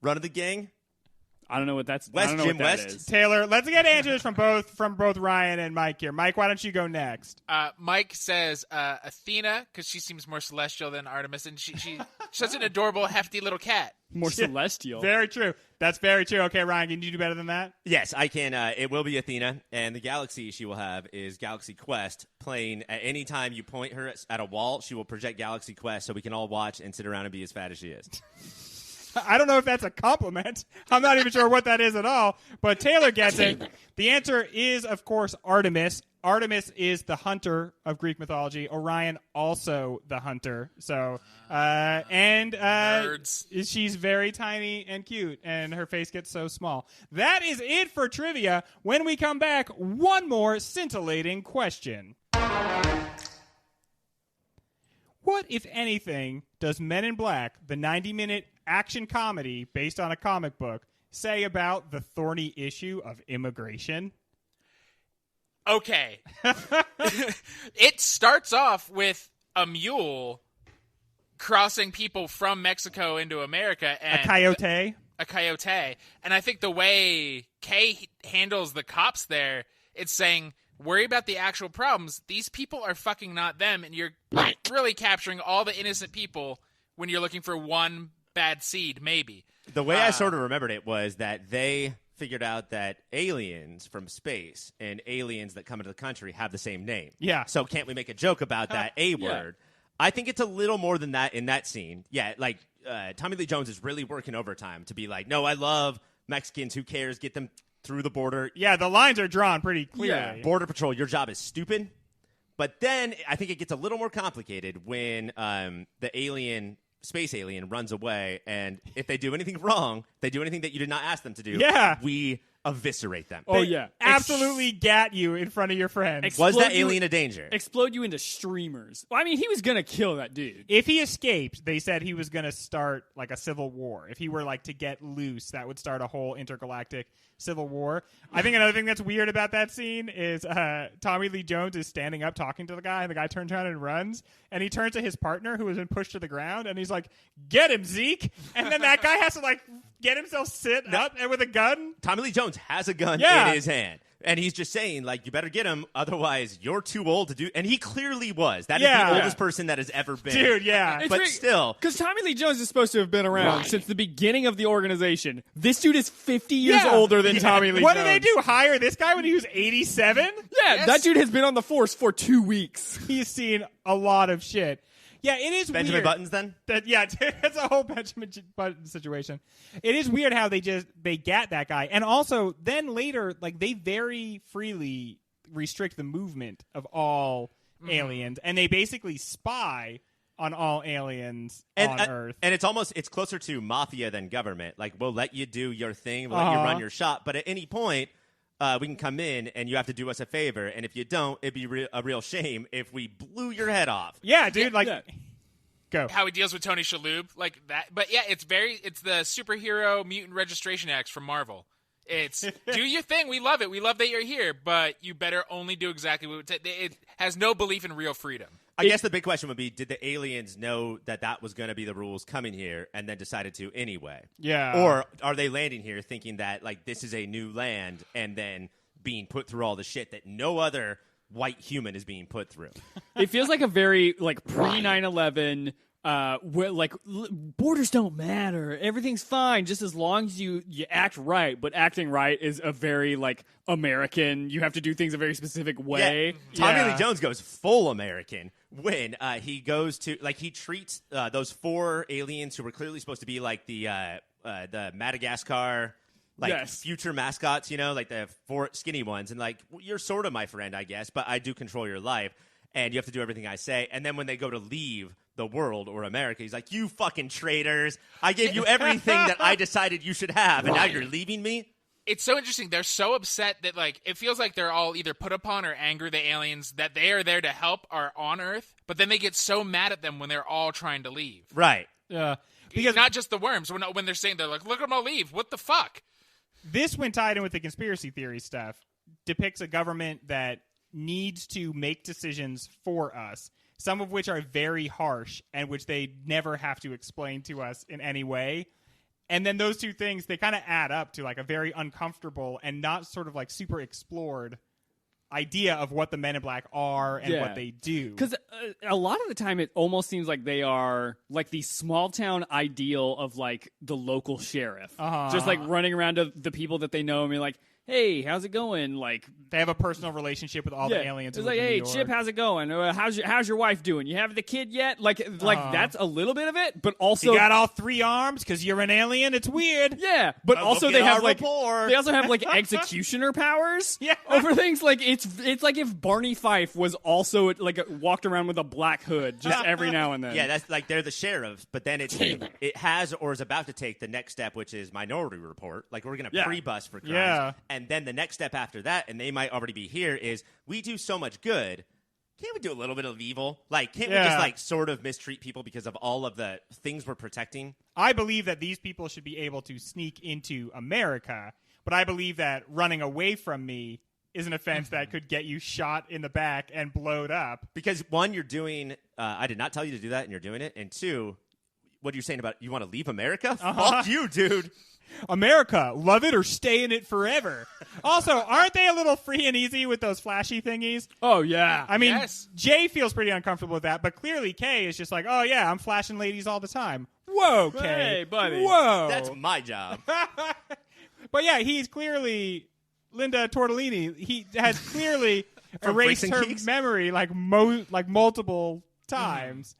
Run of the gang? I don't know what that's. West, I don't know Jim what that West? is. Taylor, let's get answers from both Ryan and Mike here. Mike, why don't you go next? Mike says Athena, because she seems more celestial than Artemis, and she's such an adorable, hefty little cat. More celestial. Very true. That's very true. Okay, Ryan, can you do better than that? Yes, I can. It will be Athena, and the galaxy she will have is Galaxy Quest, playing at any time you point her at a wall, she will project Galaxy Quest so we can all watch and sit around and be as fat as she is. I don't know if that's a compliment. I'm not even sure what that is at all, but Taylor gets it. The answer is, of course, Artemis. Artemis is the hunter of Greek mythology. Orion also the hunter. So, Nerds. she's very tiny and cute, and her face gets so small. That is it for trivia. When we come back, one more scintillating question. What, if anything, does Men in Black, the 90-minute action comedy based on a comic book, say about the thorny issue of immigration? Okay. It starts off with a mule crossing people from Mexico into America. And A coyote? A coyote. And I think the way Kay handles the cops there, it's saying, worry about the actual problems. These people are fucking not them, and you're really capturing all the innocent people when you're looking for one bad seed, maybe. The way I sort of remembered it was that they figured out that aliens from space and aliens that come into the country have the same name. Yeah. So can't we make a joke about that A word? I think it's a little more than that in that scene. Yeah, like Tommy Lee Jones is really working overtime to be like, no, I love Mexicans. Who cares? Get them through the border. Yeah, the lines are drawn pretty clearly. Yeah. Border Patrol, your job is stupid. But then I think it gets a little more complicated when the space alien runs away, and if they do anything wrong, they do anything that you did not ask them to do, Yeah. we eviscerate them. Oh, yeah. Absolutely gat you in front of your friends. Was that Explode you- alien a danger? Explode you into streamers. Well, I mean, he was going to kill that dude. If he escaped, they said he was going to start like a civil war. If he were like to get loose, that would start a whole intergalactic civil war. I think another thing that's weird about that scene is Tommy Lee Jones is standing up talking to the guy, and the guy turns around and runs, and he turns to his partner who has been pushed to the ground, and he's like, "Get him, Zeke!" And then that guy has to like get himself sit up and with a gun. Tommy Lee Jones has a gun Yeah. in his hand. And he's just saying, like, you better get him, otherwise you're too old to do. And he clearly was. That is Yeah. the oldest person that has ever been. Dude, yeah. But still. Because Tommy Lee Jones is supposed to have been around since the beginning of the organization. This dude is 50 years Yeah. older than Tommy Lee What Jones. did they do? Hire this guy when he was 87? Yeah, Yes. that dude has been on the force for 2 weeks. He's seen a lot of shit. Yeah, it is Benjamin weird. Buttons then? It's a whole Benjamin Button situation. It is weird how they gat that guy, and also then later, like they very freely restrict the movement of all aliens, and they basically spy on all aliens And, on Earth. and it's closer to mafia than government. Like, we'll let you do your thing, we'll let you run your shop, but at any point, we can come in and you have to do us a favor. And if you don't, it'd be a real shame if we blew your head off. Yeah, dude. Go. How he deals with Tony Shalhoub, like that. But yeah, it's the superhero mutant registration acts from Marvel. It's do your thing. We love it. We love that you're here, but you better only do exactly what it has no belief in real freedom. I guess the big question would be, did the aliens know that was going to be the rules coming here and then decided to anyway? Yeah. Or are they landing here thinking that, like, this is a new land and then being put through all the shit that no other white human is being put through? It feels like a very, like, pre 9/11, where, like, borders don't matter. Everything's fine just as long as you act right. But acting right is a very, like, American. You have to do things a very specific way. Yeah. Tommy Lee Jones goes full American when he goes to, like, he treats those 4 aliens who were clearly supposed to be like the Madagascar, like, future mascots, you know, like the 4 skinny ones, and like, you're sort of my friend, I guess, but I do control your life, and you have to do everything I say. And then when they go to leave the world or America, he's like, you fucking traitors, I gave you everything that I decided you should have, and now you're leaving me? It's so interesting. They're so upset that, like, it feels like they're all either put upon or angry the aliens that they are there to help are on Earth, but then they get so mad at them when they're all trying to leave. Right. Yeah. Because not just the worms. When they're saying, they're like, look at them all leave. What the fuck? This, when tied in with the conspiracy theory stuff, depicts a government that needs to make decisions for us, some of which are very harsh and which they never have to explain to us in any way. And then those two things, they kind of add up to like a very uncomfortable and not sort of like super explored idea of what the Men in Black are and what they do. Because a lot of the time it almost seems like they are like the small town ideal of like the local sheriff. Just like running around to the people that they know and be like, hey, how's it going? Like, they have a personal relationship with all the aliens. It's like, hey, Chip, how's it going? How's your wife doing? You have the kid yet? Like that's a little bit of it, but also you got all 3 arms because you're an alien. It's weird. Yeah, but also they have like report. they also have like executioner powers over things. Like it's like if Barney Fife was also like walked around with a black hood just every now and then. Yeah, that's like they're the sheriffs, but then it has or is about to take the next step, which is Minority Report. Like, we're going to pre-bus for crimes. Yeah. And then the next step after that, and they might already be here, is we do so much good. Can't we do a little bit of evil? Like, can't we just, like, sort of mistreat people because of all of the things we're protecting? I believe that these people should be able to sneak into America, but I believe that running away from me is an offense that could get you shot in the back and blowed up. Because, 1, you're doing I did not tell you to do that, and you're doing it. And 2, what are you saying about you want to leave America? Fuck you, dude. America, love it or stay in it forever. Also, aren't they a little free and easy with those flashy thingies? Oh, yeah. I mean, Yes. Jay feels pretty uncomfortable with that, but clearly Kay is just like, oh, yeah, I'm flashing ladies all the time. Whoa, Kay. Hey, buddy. Whoa. That's my job. But yeah, he's clearly Linda Tortellini. He has clearly From erased Freaks and her Geeks? memory like multiple times.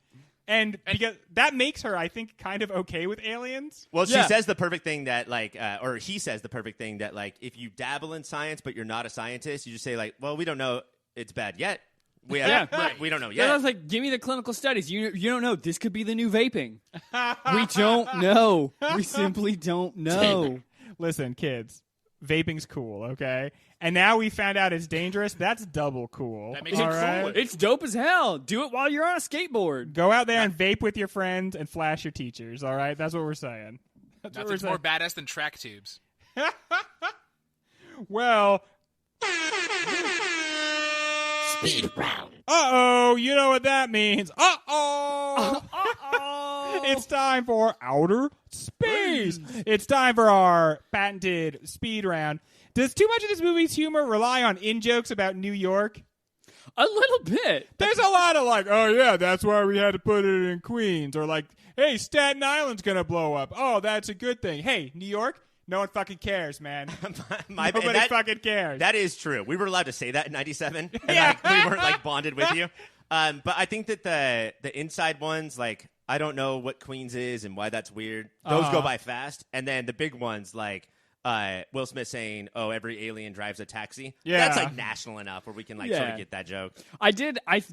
And because that makes her, I think, kind of okay with aliens. Well, she says the perfect thing that, like, or he says the perfect thing that, like, if you dabble in science but you're not a scientist, you just say, like, well, we don't know it's bad yet. We don't know Yeah, I yet. was like, give me the clinical studies. You don't know. This could be the new vaping. We don't know. We simply don't know. Listen, kids, vaping's cool, okay? And now we found out it's dangerous. That's double cool. That makes it all right? cooler. It's dope as hell. Do it while you're on a skateboard. Go out there and vape with your friends and flash your teachers, all right? That's what we're saying. That's what we're Nothing's saying. more badass than track tubes. Well, Speed round. uh-oh, you know what that means. Uh-oh. It's time for outer space. It's time for our patented speed round. Does too much of this movie's humor rely on in-jokes about New York? A little bit. There's a lot of like, oh yeah, that's why we had to put it in Queens. Or like, hey, Staten Island's going to blow up. Oh, that's a good thing. Hey, New York? No one fucking cares, man. Nobody fucking cares. That is true. We were allowed to say that in 97. And like, we weren't like bonded with you. But I think that the inside ones, like, I don't know what Queens is and why that's weird. Those go by fast. And then the big ones, like, Will Smith saying, "Oh, every alien drives a taxi." Yeah. That's like national enough where we can sort Yeah. of get that joke. I did It's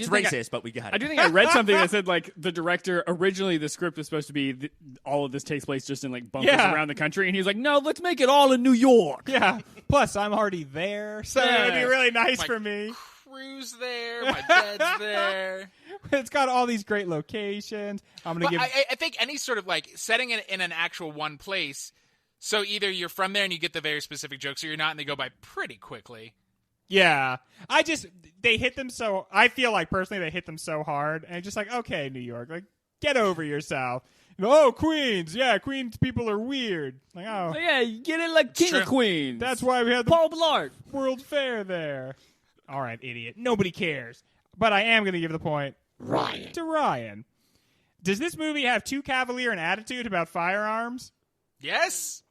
think racist, but we got it. I do think I read something that said like the director originally the script was supposed to be all of this takes place just in like bunkers Yeah. around the country, and he's like, no, let's make it all in New York. Yeah. Plus, I'm already there, so Yeah. it'd be really nice My for me. crew's there. My bed's there. It's got all these great locations. I'm gonna But give. I think any sort of like setting it in an actual one place. So either you're from there and you get the very specific jokes, or you're not, and they go by pretty quickly. Yeah, they hit them so. I feel like personally they hit them so hard, and just like, okay, New York, like get over yourself. Oh, Queens, yeah, Queens people are weird. Like, oh, So yeah, you get in like King True. of Queens. that's why we had the Paul Blart. World Fair there. All right, idiot. Nobody cares. But I am going to give the point Ryan. to Ryan. Does this movie have too cavalier an attitude about firearms? Yes,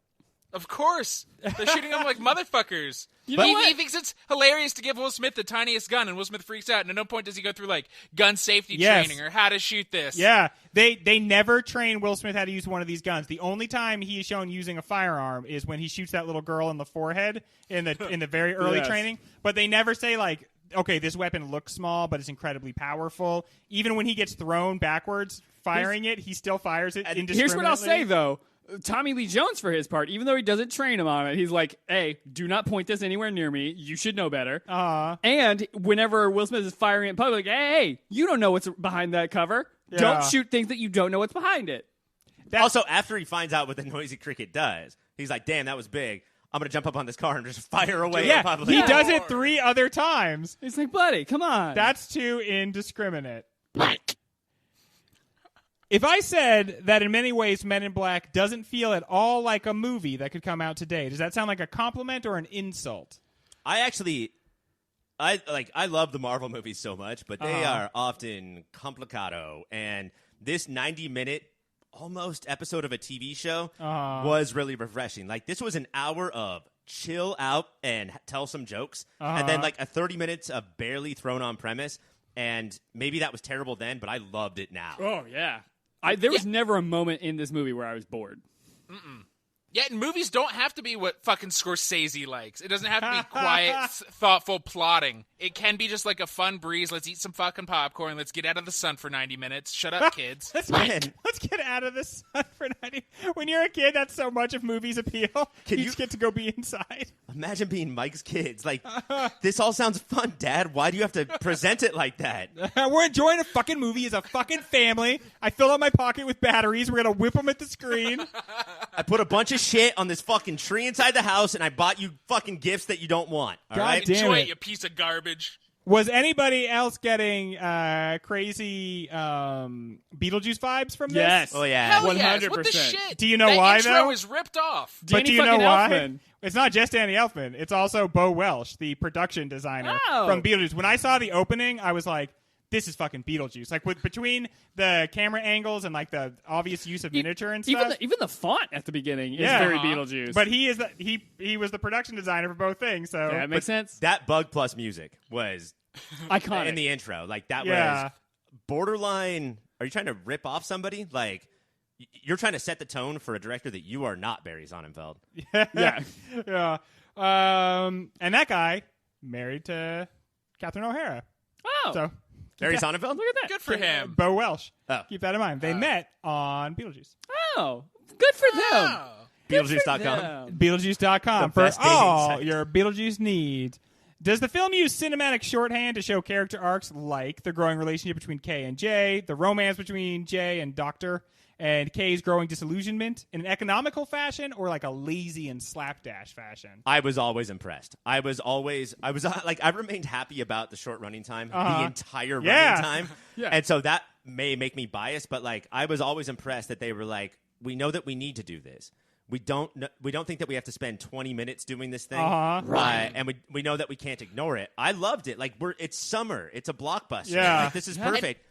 of course. They're shooting them like motherfuckers. You know what? He thinks it's hilarious to give Will Smith the tiniest gun, and Will Smith freaks out. And at no point does he go through like gun safety Yes. training or how to shoot this. Yeah, they never train Will Smith how to use one of these guns. The only time he is shown using a firearm is when he shoots that little girl in the forehead in the very early Yes. training. But they never say like, okay, this weapon looks small, but it's incredibly powerful. Even when he gets thrown backwards, firing it, he still fires it indiscriminately. Here's what I'll say though. Tommy Lee Jones, for his part, even though he doesn't train him on it, he's like, hey, do not point this anywhere near me. You should know better. And whenever Will Smith is firing in public, hey, you don't know what's behind that cover. Yeah. Don't shoot things that you don't know what's behind it. Also, after he finds out what the noisy cricket does, he's like, "Damn, that was big. I'm gonna jump up on this car and just fire away." Yeah, in public. he does it 3 other times. It's like, buddy, come on. That's too indiscriminate. Blank. If I said that in many ways Men in Black doesn't feel at all like a movie that could come out today, does that sound like a compliment or an insult? I love the Marvel movies so much, but they are often complicado. And this 90-minute almost episode of a TV show was really refreshing. Like, this was an hour of chill out and tell some jokes, and then like a 30 minutes of barely thrown on premise. And maybe that was terrible then, but I loved it now. Oh, yeah. There was never a moment in this movie where I was bored. Yeah, and movies don't have to be what fucking Scorsese likes. It doesn't have to be quiet, thoughtful plotting. It can be just like a fun breeze. Let's eat some fucking popcorn. Let's get out of the sun for 90 minutes. Shut up, kids. Let's get out of the sun for 90. When you're a kid, that's so much of movies' appeal. You just get to go be inside. Imagine being Mike's kids. Like, this all sounds fun, Dad. Why do you have to present it like that? We're enjoying a fucking movie as a fucking family. I filled up my pocket with batteries. We're going to whip them at the screen. I put a bunch of shit on this fucking tree inside the house, and I bought you fucking gifts that you don't want. All God right? damn Enjoy it. it, you piece of garbage. Was anybody else getting crazy Beetlejuice vibes from this? Yes. Oh, yeah. Hell yes. What the 100%. shit? Do you know that why, intro though? is ripped off. But Danny do you know fucking why? Elfman. It's not just Danny Elfman. It's also Bo Welsh, the production designer Oh. from Beetlejuice. When I saw the opening, I was like, this is fucking Beetlejuice. Like, between the camera angles and like the obvious use of miniature and stuff. Even the font at the beginning is Yeah. very Beetlejuice. But he was the production designer for both things. So yeah, it makes sense. That Bug Plus music was Iconic. in the intro. Like, that Yeah. was borderline. Are you trying to rip off somebody? Like, you're trying to set the tone for a director that you are not, Barry Sonnenfeld. yeah. yeah. And that guy married to Catherine O'Hara. Oh, So Barry Sonnenfeld? look at that. Good for him. Bo Welsh. Oh. Keep that in mind. They met on Beetlejuice. Oh, good for them. Oh. Beetlejuice.com. Yeah. Beetlejuice.com The for best dating all site. your Beetlejuice needs. Does the film use cinematic shorthand to show character arcs like the growing relationship between Kay and Jay, the romance between Jay and Doctor, and Kay's growing disillusionment in an economical fashion or like a lazy and slapdash fashion? I was always impressed. I remained happy about the short running time, the entire Yeah. running time. Yeah. And so that may make me biased, but like, I was always impressed that they were like, we know that we need to do this. We don't think that we have to spend 20 minutes doing this thing. And we know that we can't ignore it. I loved it. Like, it's summer. It's a blockbuster. Yeah. Like, this is perfect.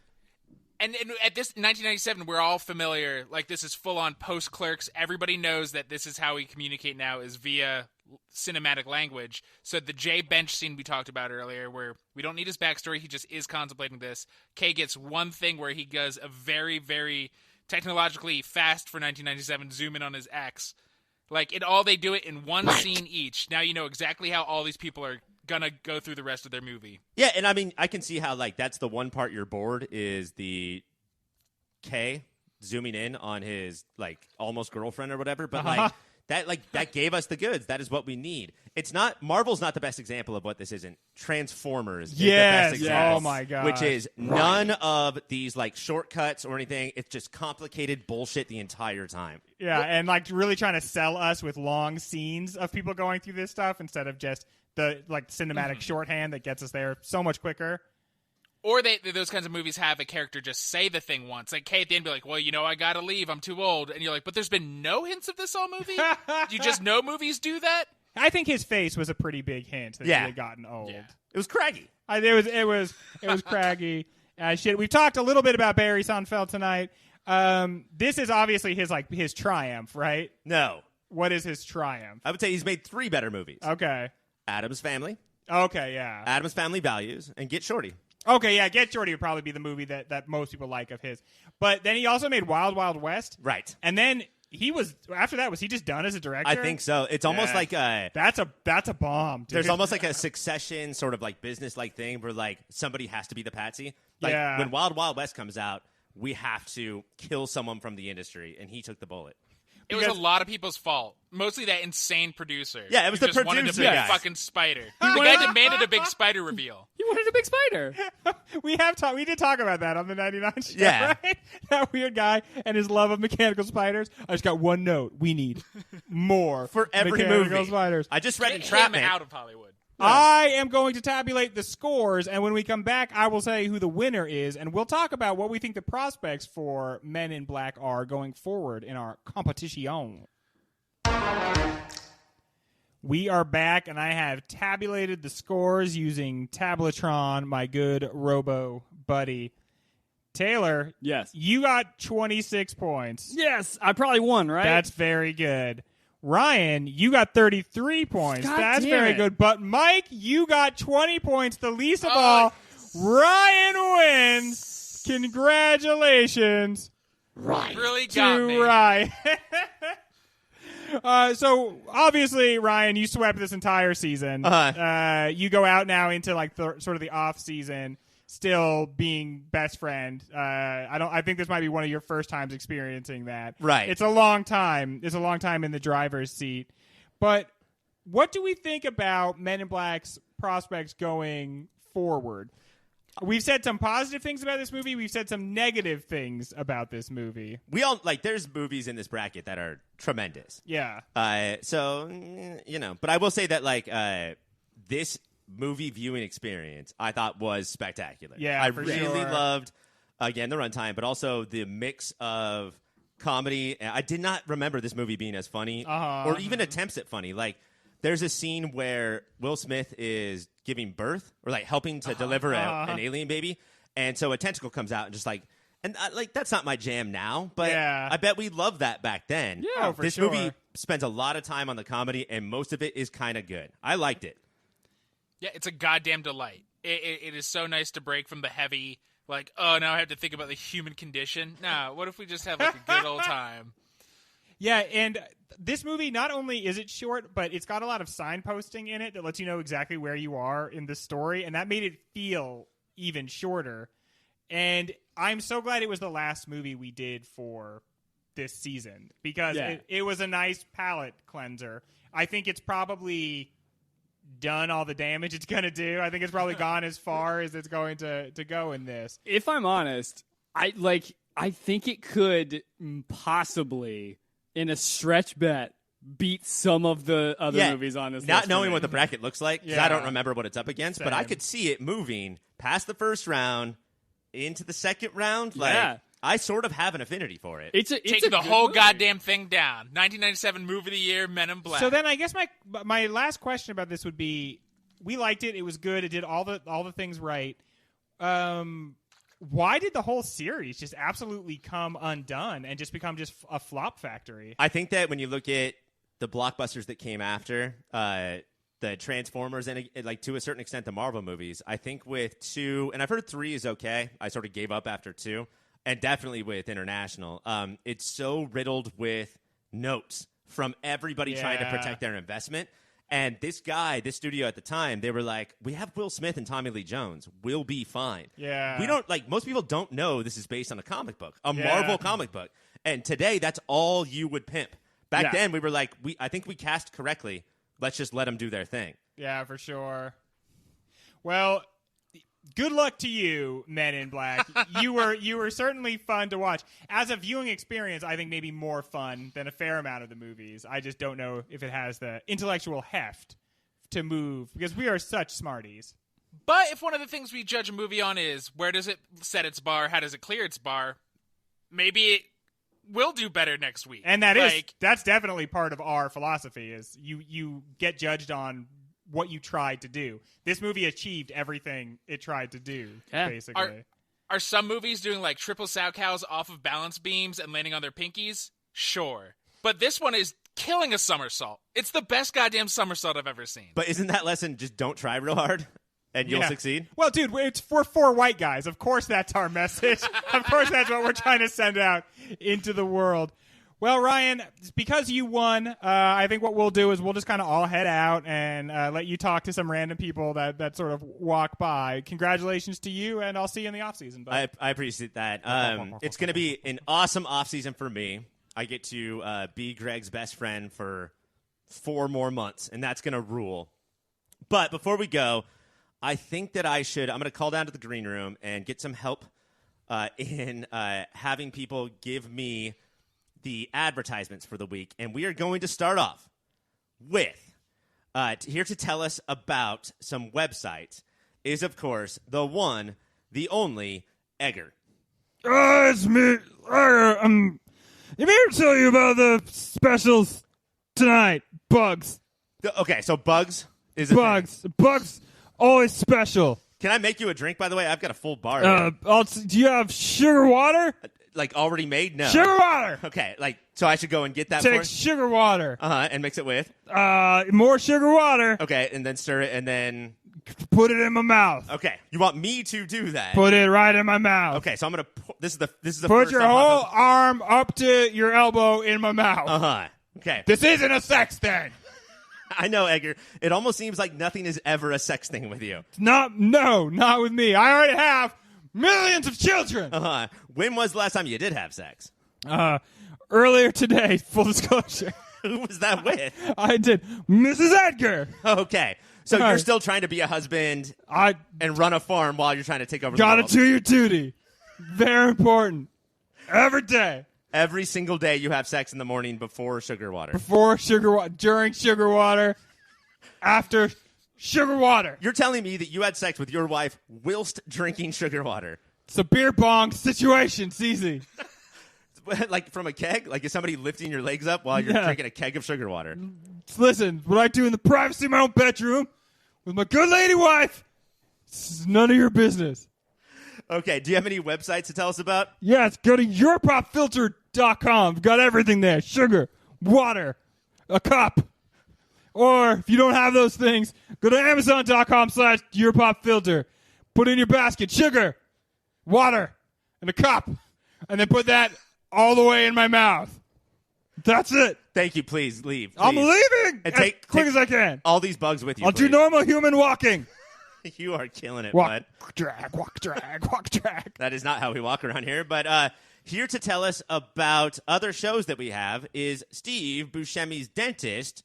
And at this 1997, we're all familiar. Like, this is full on post Clerks. Everybody knows that this is how we communicate now is via cinematic language. So the Jay bench scene we talked about earlier, where we don't need his backstory, he just is contemplating this. Kay gets one thing where he does a very, very technologically fast for 1997 zoom in on his ex. Like, they do it in one scene each. Now you know exactly how all these people are gonna go through the rest of their movie. Yeah, and I mean, I can see how, like, that's the one part you're bored is the K zooming in on his, like, almost girlfriend or whatever. But, that gave us the goods. That is what we need. It's not, Marvel's not the best example of what this isn't. Transformers is the best example. Oh, my God. Which is none of these, like, shortcuts or anything. It's just complicated bullshit the entire time. Yeah, and like really trying to sell us with long scenes of people going through this stuff instead of just the like cinematic shorthand that gets us there so much quicker. Or those kinds of movies have a character just say the thing once. Like, Kay at the end be like, well, I gotta leave. I'm too old. And you're like, but there's been no hints of this all movie? You just know movies do that? I think his face was a pretty big hint that he had gotten old. Yeah. It was craggy. It was craggy. Shit. We've talked a little bit about Barry Sonnenfeld tonight. This is obviously his triumph, right? No. What is his triumph? I would say he's made 3 better movies. Okay. Addams Family, Okay, yeah. Addams Family Values, and Get Shorty. Okay, yeah, Get Shorty would probably be the movie that most people like of his. But then he also made Wild Wild West. Right. And then after that, was he just done as a director? I think so. It's almost like That's a bomb, dude. there's almost like a Succession sort of like business-like thing where like somebody has to be the patsy. Like when Wild Wild West comes out, we have to kill someone from the industry, and he took the bullet. It was a lot of people's fault. Mostly that insane producer. Yeah, it was who the just wanted a producer big guy. fucking spider. The guy demanded a big spider reveal. You wanted a big spider. we did talk about that on the 99 show, Yeah. right? That weird guy and his love of mechanical spiders. I just got one note. We need more For every mechanical movie. spiders. I just read Get him Entrapment. out of Hollywood. I am going to tabulate the scores, and when we come back, I will say who the winner is, and we'll talk about what we think the prospects for Men in Black are going forward in our competition. We are back, and I have tabulated the scores using Tabletron, my good robo buddy. Taylor, Yes. you got 26 points. Yes, I probably won, right? That's very good. Ryan, you got 33 points. God That's damn very it. good. But Mike, you got 20 points. The least of all, Ryan wins. Congratulations Really got to me. Ryan. So obviously, Ryan, you swept this entire season. You go out now into like sort of the off season, still being best friend. I think this might be one of your first times experiencing that. Right. It's a long time. It's a long time in the driver's seat. But what do we think about Men in Black's prospects going forward? We've said some positive things about this movie. We've said some negative things about this movie. We all like. There's movies in this bracket that are tremendous. Yeah. So but I will say that like this movie viewing experience I thought was spectacular. Yeah, I for really sure. loved again the runtime, but also the mix of comedy. I did not remember this movie being as funny or even attempts at funny. Like there's a scene where Will Smith is giving birth or like helping to deliver an alien baby, and so a tentacle comes out and just like. And that's not my jam now, but Yeah. I bet we loved that back then. Yeah, for this sure. movie spends a lot of time on the comedy, and most of it is kind of good. I liked it. Yeah, it's a goddamn delight. It is so nice to break from the heavy, like, oh, now I have to think about the human condition. Nah, what if we just have like a good old time? Yeah, and this movie, not only is it short, but it's got a lot of signposting in it that lets you know exactly where you are in the story, and that made it feel even shorter. And I'm so glad it was the last movie we did for this season because it was a nice palate cleanser. I think it's probably done all the damage it's going to do. I think it's probably gone as far as it's going to go in this. If I'm honest, I think it could possibly, in a stretch bet, beat some of the other movies on this Not list. knowing what the bracket looks like, because I don't remember what it's up against, but I Same. could see it moving past the first round into the second round. Like, Yeah. I sort of have an affinity for it. It's Taking a the good whole movie. goddamn thing down. 1997 movie of the year, Men in Black. So then I guess my last question about this would be, we liked it. It was good. It did all the things right. Why did the whole series just absolutely come undone and just become just a flop factory? I think that when you look at the blockbusters that came after, the Transformers and like to a certain extent the Marvel movies, I think with 2, and I've heard 3 is okay. I sort of gave up after 2, and definitely with International. It's so riddled with notes from everybody trying to protect their investment. And this studio at the time, they were like, we have Will Smith and Tommy Lee Jones. We'll be fine. Yeah. We don't, most people don't know this is based on a comic book, a Marvel comic book. And today, that's all you would pimp. Back then, we were like, I think we cast correctly. Let's just let them do their thing. Yeah, for sure. Well, good luck to you, Men in Black. You were certainly fun to watch. As a viewing experience, I think maybe more fun than a fair amount of the movies. I just don't know if it has the intellectual heft to move, because we are such smarties. But if one of the things we judge a movie on is where does it set its bar, how does it clear its bar, maybe it will do better next week. And that's definitely part of our philosophy, is you get judged on what you tried to do. This movie achieved everything it tried to do, basically. Are some movies doing like triple sow cows off of balance beams and landing on their pinkies? Sure. But this one is killing a somersault. It's the best goddamn somersault I've ever seen. But isn't that lesson just don't try real hard and you'll succeed? Well, dude, it's for 4 white guys. Of course that's our message. Of course that's what we're trying to send out into the world. Well, Ryan, because you won, I think what we'll do is we'll just kind of all head out and let you talk to some random people that sort of walk by. Congratulations to you, and I'll see you in the offseason. I appreciate that. It's going to be an awesome offseason for me. I get to be Greg's best friend for 4 more months, and that's going to rule. But before we go, I think that I'm going to call down to the green room and get some help in having people give me the advertisements for the week. And we are going to start off with, here to tell us about some websites is, of course, the one, the only, Egger. It's me, Egger. I'm here to tell you about the specials tonight. Bugs. Okay, so Bugs is a Bugs. thing. Bugs, always special. Can I make you a drink, by the way? I've got a full bar here. Do you have sugar water? Like already made? No. Sugar water. Okay, so I should go and get that Take for sugar water. and mix it with? More sugar water. Okay, and then stir it, and then... Put it in my mouth. Okay, you want me to do that? Put it right in my mouth. Okay, so I'm gonna... This is the Put first your time whole arm up to your elbow in my mouth. Okay. This isn't a sex thing. I know, Edgar. It almost seems like nothing is ever a sex thing with you. Not with me. I already have millions of children. When was the last time you did have sex? Earlier today, full disclosure. Who was that with? I did. Mrs. Edgar. Okay. So you're still trying to be a husband and run a farm while you're trying to take over the world. Gotta do your duty. Very important. Every day. Every single day you have sex in the morning before sugar water. Before sugar water, during sugar water, after sugar water. You're telling me that you had sex with your wife whilst drinking sugar water. It's a beer bong situation. It's easy. Like from a keg? Like is somebody lifting your legs up while you're drinking a keg of sugar water? Listen, what I do in the privacy of my own bedroom with my good lady wife, it's none of your business. Okay, do you have any websites to tell us about? Yes, go to yourpopfilter.com. Got everything there. Sugar, water, a cup. Or if you don't have those things, go to amazon.com/yourpopfilter. Put in your basket sugar, water, and a cup. And then put that all the way in my mouth. That's it. Thank you. Please leave. I'm leaving and as quick as I can. All these bugs with you. I'll do normal human walking. You are killing it, Walk, bud. drag, walk, drag, walk, drag. That is not how we walk around here. But here to tell us about other shows that we have is Steve Buscemi's dentist,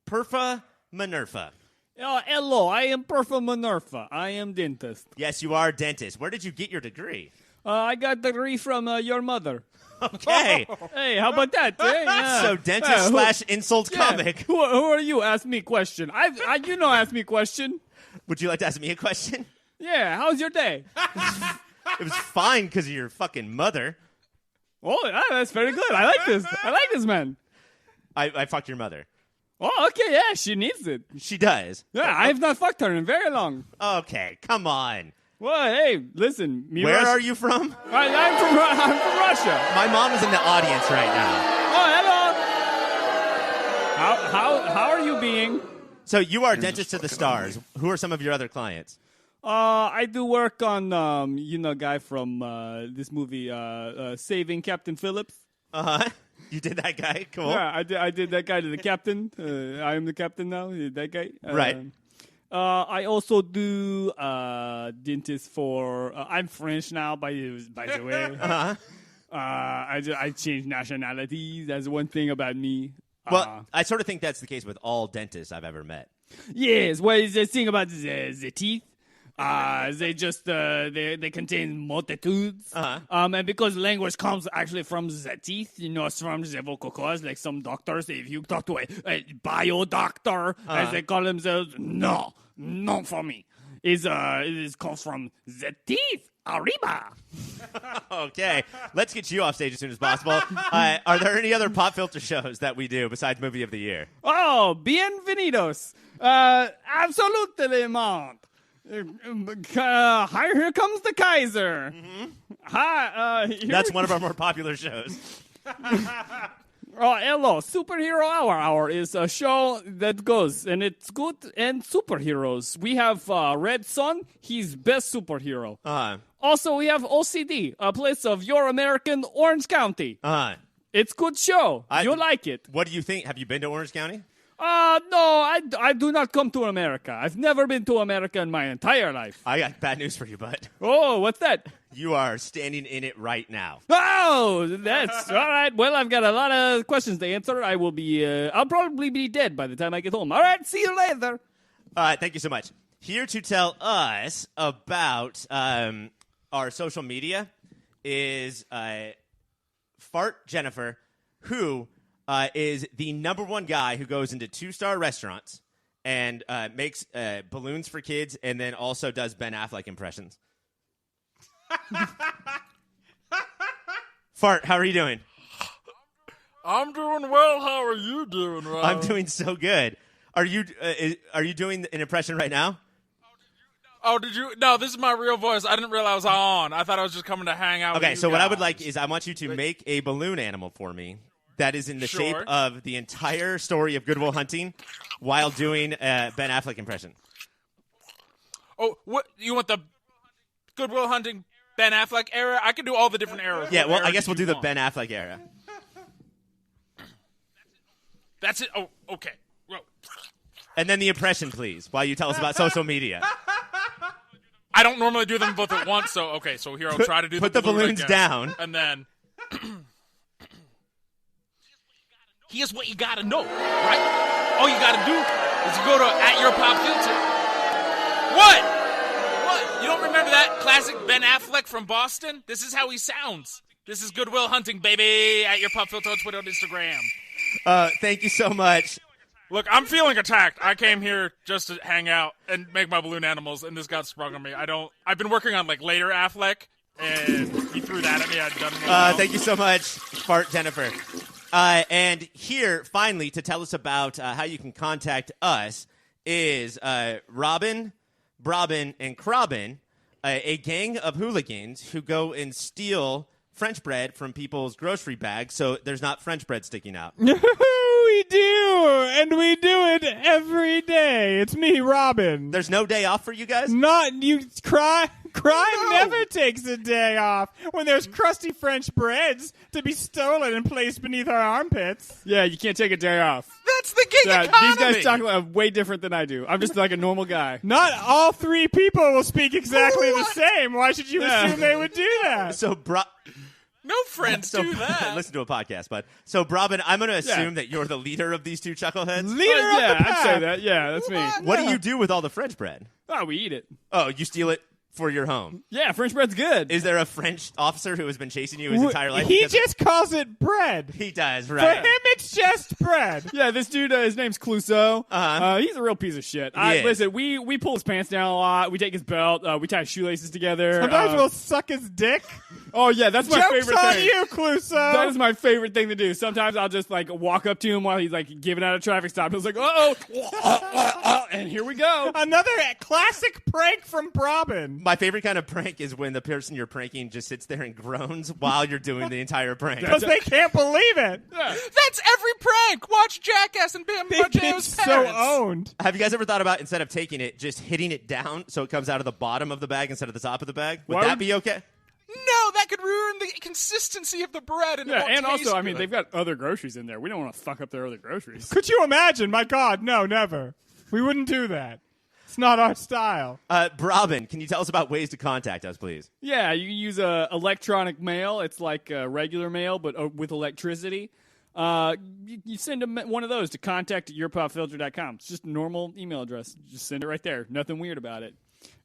Perfa Minerva. Hello, I am Perfa Minerva. I am dentist. Yes, you are dentist. Where did you get your degree? I got the degree from your mother. Okay. Hey, how about that? Yeah. So dentist / insult comic. Who are you? Ask me question. Ask me question. Would you like to ask me a question? Yeah, how's your day? It was fine because of your fucking mother. Oh, that's very good. I like this. Man. I fucked your mother. Oh, okay, yeah, she needs it. She does. Yeah, I have not fucked her in very long. Okay, come on. Well, hey, listen. Where are you from? I'm from Russia. My mom is in the audience right now. Oh, hello. How are you being? So you are dentist to the stars. Who are some of your other clients? I do work on, guy from this movie, Saving Captain Phillips. Uh-huh. You did that guy? Cool. Yeah, I did that guy to the captain. I am the captain now. That guy. Right. I also do dentist for. I'm French now, by the way. Uh-huh. I changed nationalities. That's one thing about me. Well, I sort of think that's the case with all dentists I've ever met. Yes. What is the thing about the teeth? They just they contain multitudes. And because language comes actually from the teeth, not from the vocal cords. Like some doctors, if you talk to a bio doctor, as they call themselves, no, not for me. It comes from the teeth. Arriba. Okay, let's get you off stage as soon as possible. Are there any other pop filter shows that we do besides Movie of the Year? Oh, bienvenidos. Absolutely, man. Here comes the Kaiser. Mm-hmm. Hi. That's one of our more popular shows. Oh, hello. Superhero Hour. Hour is a show that goes, and it's good and superheroes. We have Red Son. He's best superhero. Also, we have OCD, a place of Your American Orange County. It's good show. You'll like it. What do you think? Have you been to Orange County? No, I do not come to America. I've never been to America in my entire life. I got bad news for you, bud. Oh, what's that? You are standing in it right now. Oh, that's all right. Well, I've got a lot of questions to answer. I'll probably be dead by the time I get home. All right, see you later. All right, thank you so much. Here to tell us about our social media is Fart Jennifer, who is the number one guy who goes into 2-star restaurants and makes balloons for kids and then also does Ben Affleck impressions. Fart, how are you doing? I'm doing well. How are you doing, Rob? I'm doing so good. Are you doing an impression right now? Oh, did you? No, this is my real voice. I didn't realize I was on. I thought I was just coming to hang out with you Okay, so what I would guys. like is I want you to make a balloon animal for me that is in the shape Sure. of the entire story of Good Will Hunting while doing a Ben Affleck impression. Oh, what? You want the Good Will Hunting Ben Affleck era? I can do all the different eras. Yeah, What well, I eras guess we'll you do the want? Ben Affleck era. That's it. Oh, okay. Whoa. And then the impression, please, while you tell us about social media. I don't normally do them both at once, so okay. So here I'll try to do put the the balloon balloons again. down. And then here's what you gotta know, right? All you gotta do is you go to @YourPopFilter. What? You don't remember that classic Ben Affleck from Boston? This is how he sounds. This is Good Will Hunting, baby. @YourPopFilter on Twitter and Instagram. Thank you so much. Look, I'm feeling attacked. I came here just to hang out and make my balloon animals, and this got sprung on me. I've been working on like later Affleck, and he threw that at me. I'd done well. Thank you so much, Fart Jennifer. And here, finally, to tell us about how you can contact us is Robin, Brobin, and Crobin, a gang of hooligans who go and steal French bread from people's grocery bags so there's not French bread sticking out. We do, and we do it every day. It's me, Robin. There's no day off for you guys? Not you. Crime never takes a day off when there's crusty French breads to be stolen and placed beneath our armpits. Yeah, you can't take a day off. That's the gig economy. These guys talk way different than I do. I'm just like a normal guy. Not all three people will speak exactly the same. Why should you assume they would do that? So, No friends do that. listen to a podcast, bud. So, Brobin, I'm going to assume that you're the leader of these two chuckleheads. Leader of Yeah, the I'd pack. say that. Yeah, that's me. What do you do with all the French bread? Oh, we eat it. Oh, you steal it for your home. Yeah, French bread's good. Is there a French officer who has been chasing you his entire life? He because- just calls it bread. He does, For right? him, it's just bread. Yeah, this dude, his name's Clouseau. He's a real piece of shit. is. Listen, we pull his pants down a lot. We take his belt. We tie his shoelaces together. Sometimes we'll suck his dick. Oh, yeah, that's my Joke's favorite on thing. you, Clouseau. That is my favorite thing to do. Sometimes I'll just like walk up to him while he's like giving out a traffic stop. He's like, uh-oh, and here we go. Another classic prank from Brobin. My favorite kind of prank is when the person you're pranking just sits there and groans while you're doing the entire prank. Because they can't believe it. That's every prank. Watch Jackass and Bam They've been Margeo's so parents. owned. Have you guys ever thought about, instead of taking it, just hitting it down so it comes out of the bottom of the bag instead of the top of the bag? Would Why that would- be okay? No, that could ruin the consistency of the bread. And it Yeah, won't and also, taste I mean, good. they've got other groceries in there. We don't want to fuck up their other groceries. Could you imagine? My God, no, never. We wouldn't do that. It's not our style. Robin, can you tell us about ways to contact us, please? Yeah, you can use electronic mail. It's like regular mail, but with electricity. You send them one of those to contact@yourpopfilter.com. It's just a normal email address. Just send it right there. Nothing weird about it.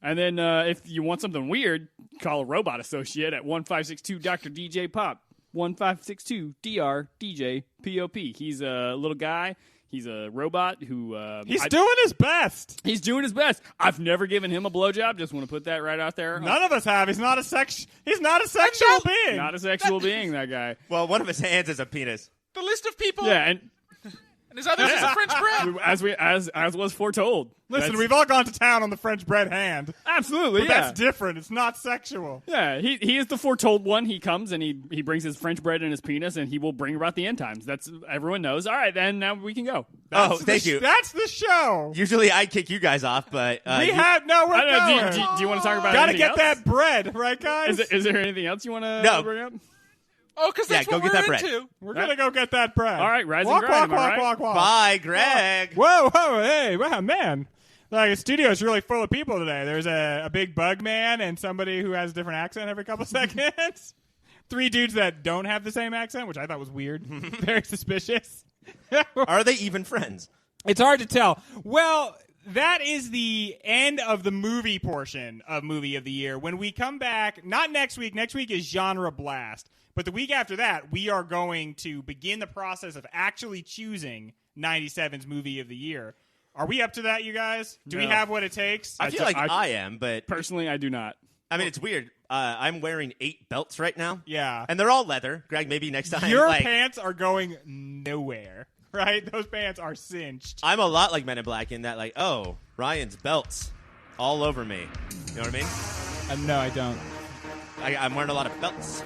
And then if you want something weird, call a robot associate at 1562 Dr. DJ Pop. 1562 DR DJ POP. He's a little guy. He's a robot who... He's doing his best. He's doing his best. I've never given him a blowjob. Just want to put that right out there. None of us have. He's not a sexual being. Not a sexual being, that guy. Well, one of his hands is a penis. the list of people. Yeah, and And his others is a French bread. as was foretold. Listen, That's- we've all gone to town on the French bread hand. absolutely, But yeah. that's different. It's not sexual. Yeah, he is the foretold one. He comes and he brings his French bread in his penis, and he will bring about the end times. That's everyone knows. All right, then now we can go. Oh, thank you. That's the show. Usually I'd kick you guys off, but We're I don't know. going. Do you want to talk about Gotta anything get else? that bread, right, guys? Is there anything else you want to No. bring up? Oh, because that's Yeah, go what get we're that bread. into. We're gonna go get that bread. All right, rise and walk, grind, walk, am I walk, right? walk, walk. bye, Greg. Whoa, whoa, hey, wow, man. Like, the studio's really full of people today. There's a big bug man and somebody who has a different accent every couple seconds. 3 dudes that don't have the same accent, which I thought was weird. Very suspicious. Are they even friends? It's hard to tell. Well, that is the end of the movie portion of Movie of the Year. When we come back, not next week is Genre Blast. But the week after that, we are going to begin the process of actually choosing 97's Movie of the Year. Are we up to that, you guys? Do we No. have what it takes? I feel like I- I am, but Personally, I do not. I mean, it's weird. I'm wearing 8 belts right now. Yeah. And they're all leather. Greg, maybe next time. Your like, pants are going nowhere, right? Those pants are cinched. I'm a lot like Men in Black in that, like, oh, Ryan's belts all over me. You know what I mean? No, I don't. I'm wearing a lot of belts.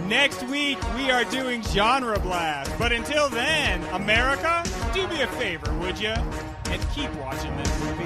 Next week, we are doing Genre Blast. But until then, America, do me a favor, would you? And keep watching this.